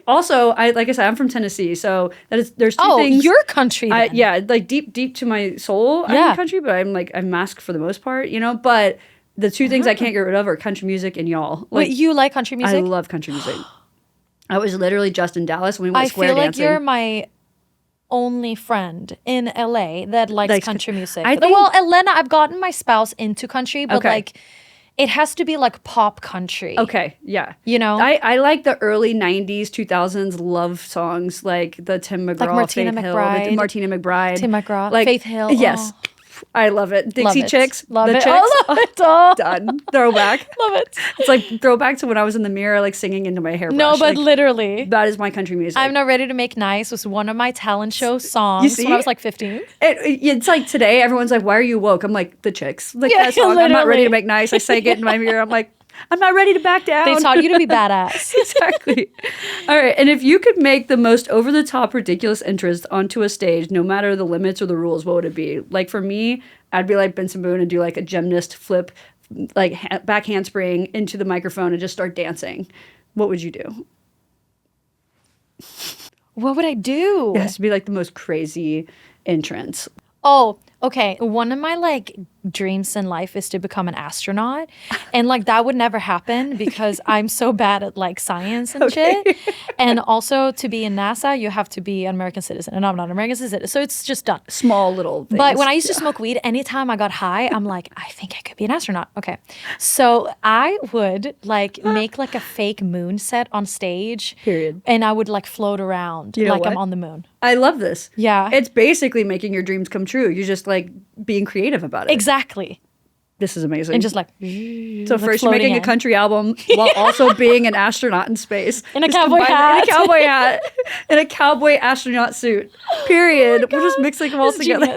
Also, like I said, I'm from Tennessee, so there's 2 things. Oh, you're country then. Yeah, like deep to my soul, I'm country, but I'm masked for the most part, you know. But the 2 things I can't get rid of are country music and y'all. Like, wait, you like country music? I love country music. I was literally just in Dallas when we went square dancing. I feel like you're my only friend in LA that likes country music. Well, Elena, I've gotten my spouse into country, but like it has to be like pop country. Okay, yeah. You know? I like the early 90s, 2000s love songs like the Tim McGraw, like Martina McBride. Martina McBride. Tim McGraw, like, Faith Hill. Yes. Oh. I love it. Dixie Chicks. Love the it. Chicks. Oh, love it. Oh. Done. Throwback. Love it. It's like throwback to when I was in the mirror, like singing into my hairbrush. No, but like, literally. That is my country music. I'm Not Ready to Make Nice was one of my talent show songs when I was like 15. It's like today, everyone's like, why are you woke? I'm like, the Chicks. Like that song, literally. I'm not ready to make nice. I sang it in my mirror. I'm like, I'm not ready to back down. They taught you to be badass. Exactly. All right. And if you could make the most over-the-top ridiculous entrance onto a stage, no matter the limits or the rules, what would it be? Like for me, I'd be like Benson Boone and do like a gymnast flip, like back handspring into the microphone and just start dancing. What would you do? What would I do? It has to be like the most crazy entrance. Oh, okay. One of my like dreams in life is to become an astronaut. And like that would never happen because I'm so bad at like science and shit. And also to be in NASA, you have to be an American citizen. And I'm not an American citizen. So it's just done. Small little things. But when I used to smoke weed, anytime I got high, I'm like, I think I could be an astronaut. Okay. So I would like make like a fake moon set on stage. Period. And I would like float around like I'm on the moon. I love this. Yeah. It's basically making your dreams come true. You're just like being creative about it. Exactly. This is amazing. And just like so first you're making a country album while also being an astronaut in space. In a cowboy hat. In a cowboy hat. In a cowboy astronaut suit. Period. We're just mixing them all together.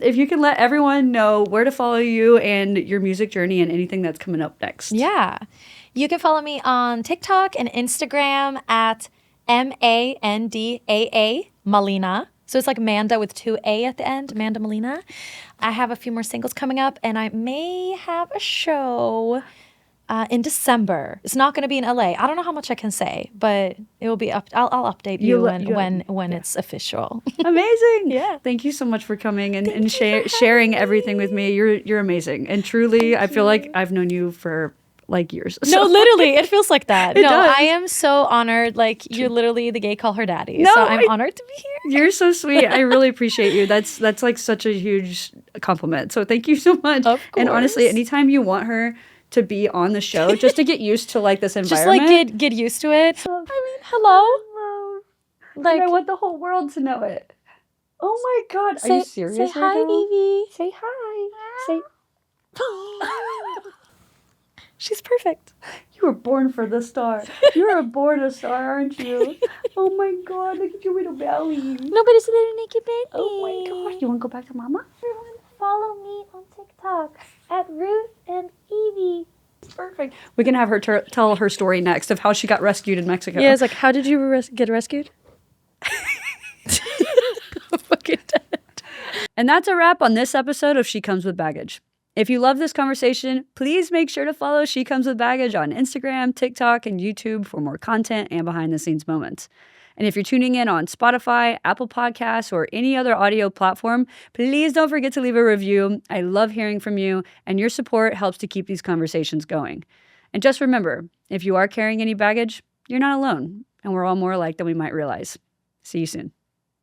If you can let everyone know where to follow you and your music journey and anything that's coming up next. Yeah. You can follow me on TikTok and Instagram at MANDAA Malina. So it's like Manda with 2 A at the end, Manda Malina. I have a few more singles coming up, and I may have a show in December. It's not going to be in LA. I don't know how much I can say, but it will be up. I'll update you when it's official. Amazing. Yeah. Thank you so much for coming and sharing everything with me. You're amazing. And truly, I feel like I've known you for like years. No, literally, it feels like that. It does. I am so honored. Like you're literally the gay call her daddy. No, so I'm honored to be here. You're so sweet. I really appreciate you. That's like such a huge compliment. So thank you so much. Of course. And honestly, anytime you want her to be on the show, just to get used to like this environment, just like get used to it. I mean, hello. Like I want the whole world to know it. Oh my God, are you serious? Say hi, Evie. Say hi. Say. She's perfect. You were born for the star. You're born a star, aren't you? Oh my God, look at your little belly. Nobody's a little naked baby. Oh my God. You want to go back to mama? Everyone follow me on TikTok at Ruth and Evie. Perfect. We can have her tell her story next of how she got rescued in Mexico. Yeah, it's like, how did you get rescued? Fucking dead. And that's a wrap on this episode of She Comes With Baggage. If you love this conversation, please make sure to follow She Comes With Baggage on Instagram, TikTok, and YouTube for more content and behind-the-scenes moments. And if you're tuning in on Spotify, Apple Podcasts, or any other audio platform, please don't forget to leave a review. I love hearing from you, and your support helps to keep these conversations going. And just remember, if you are carrying any baggage, you're not alone, and we're all more alike than we might realize. See you soon.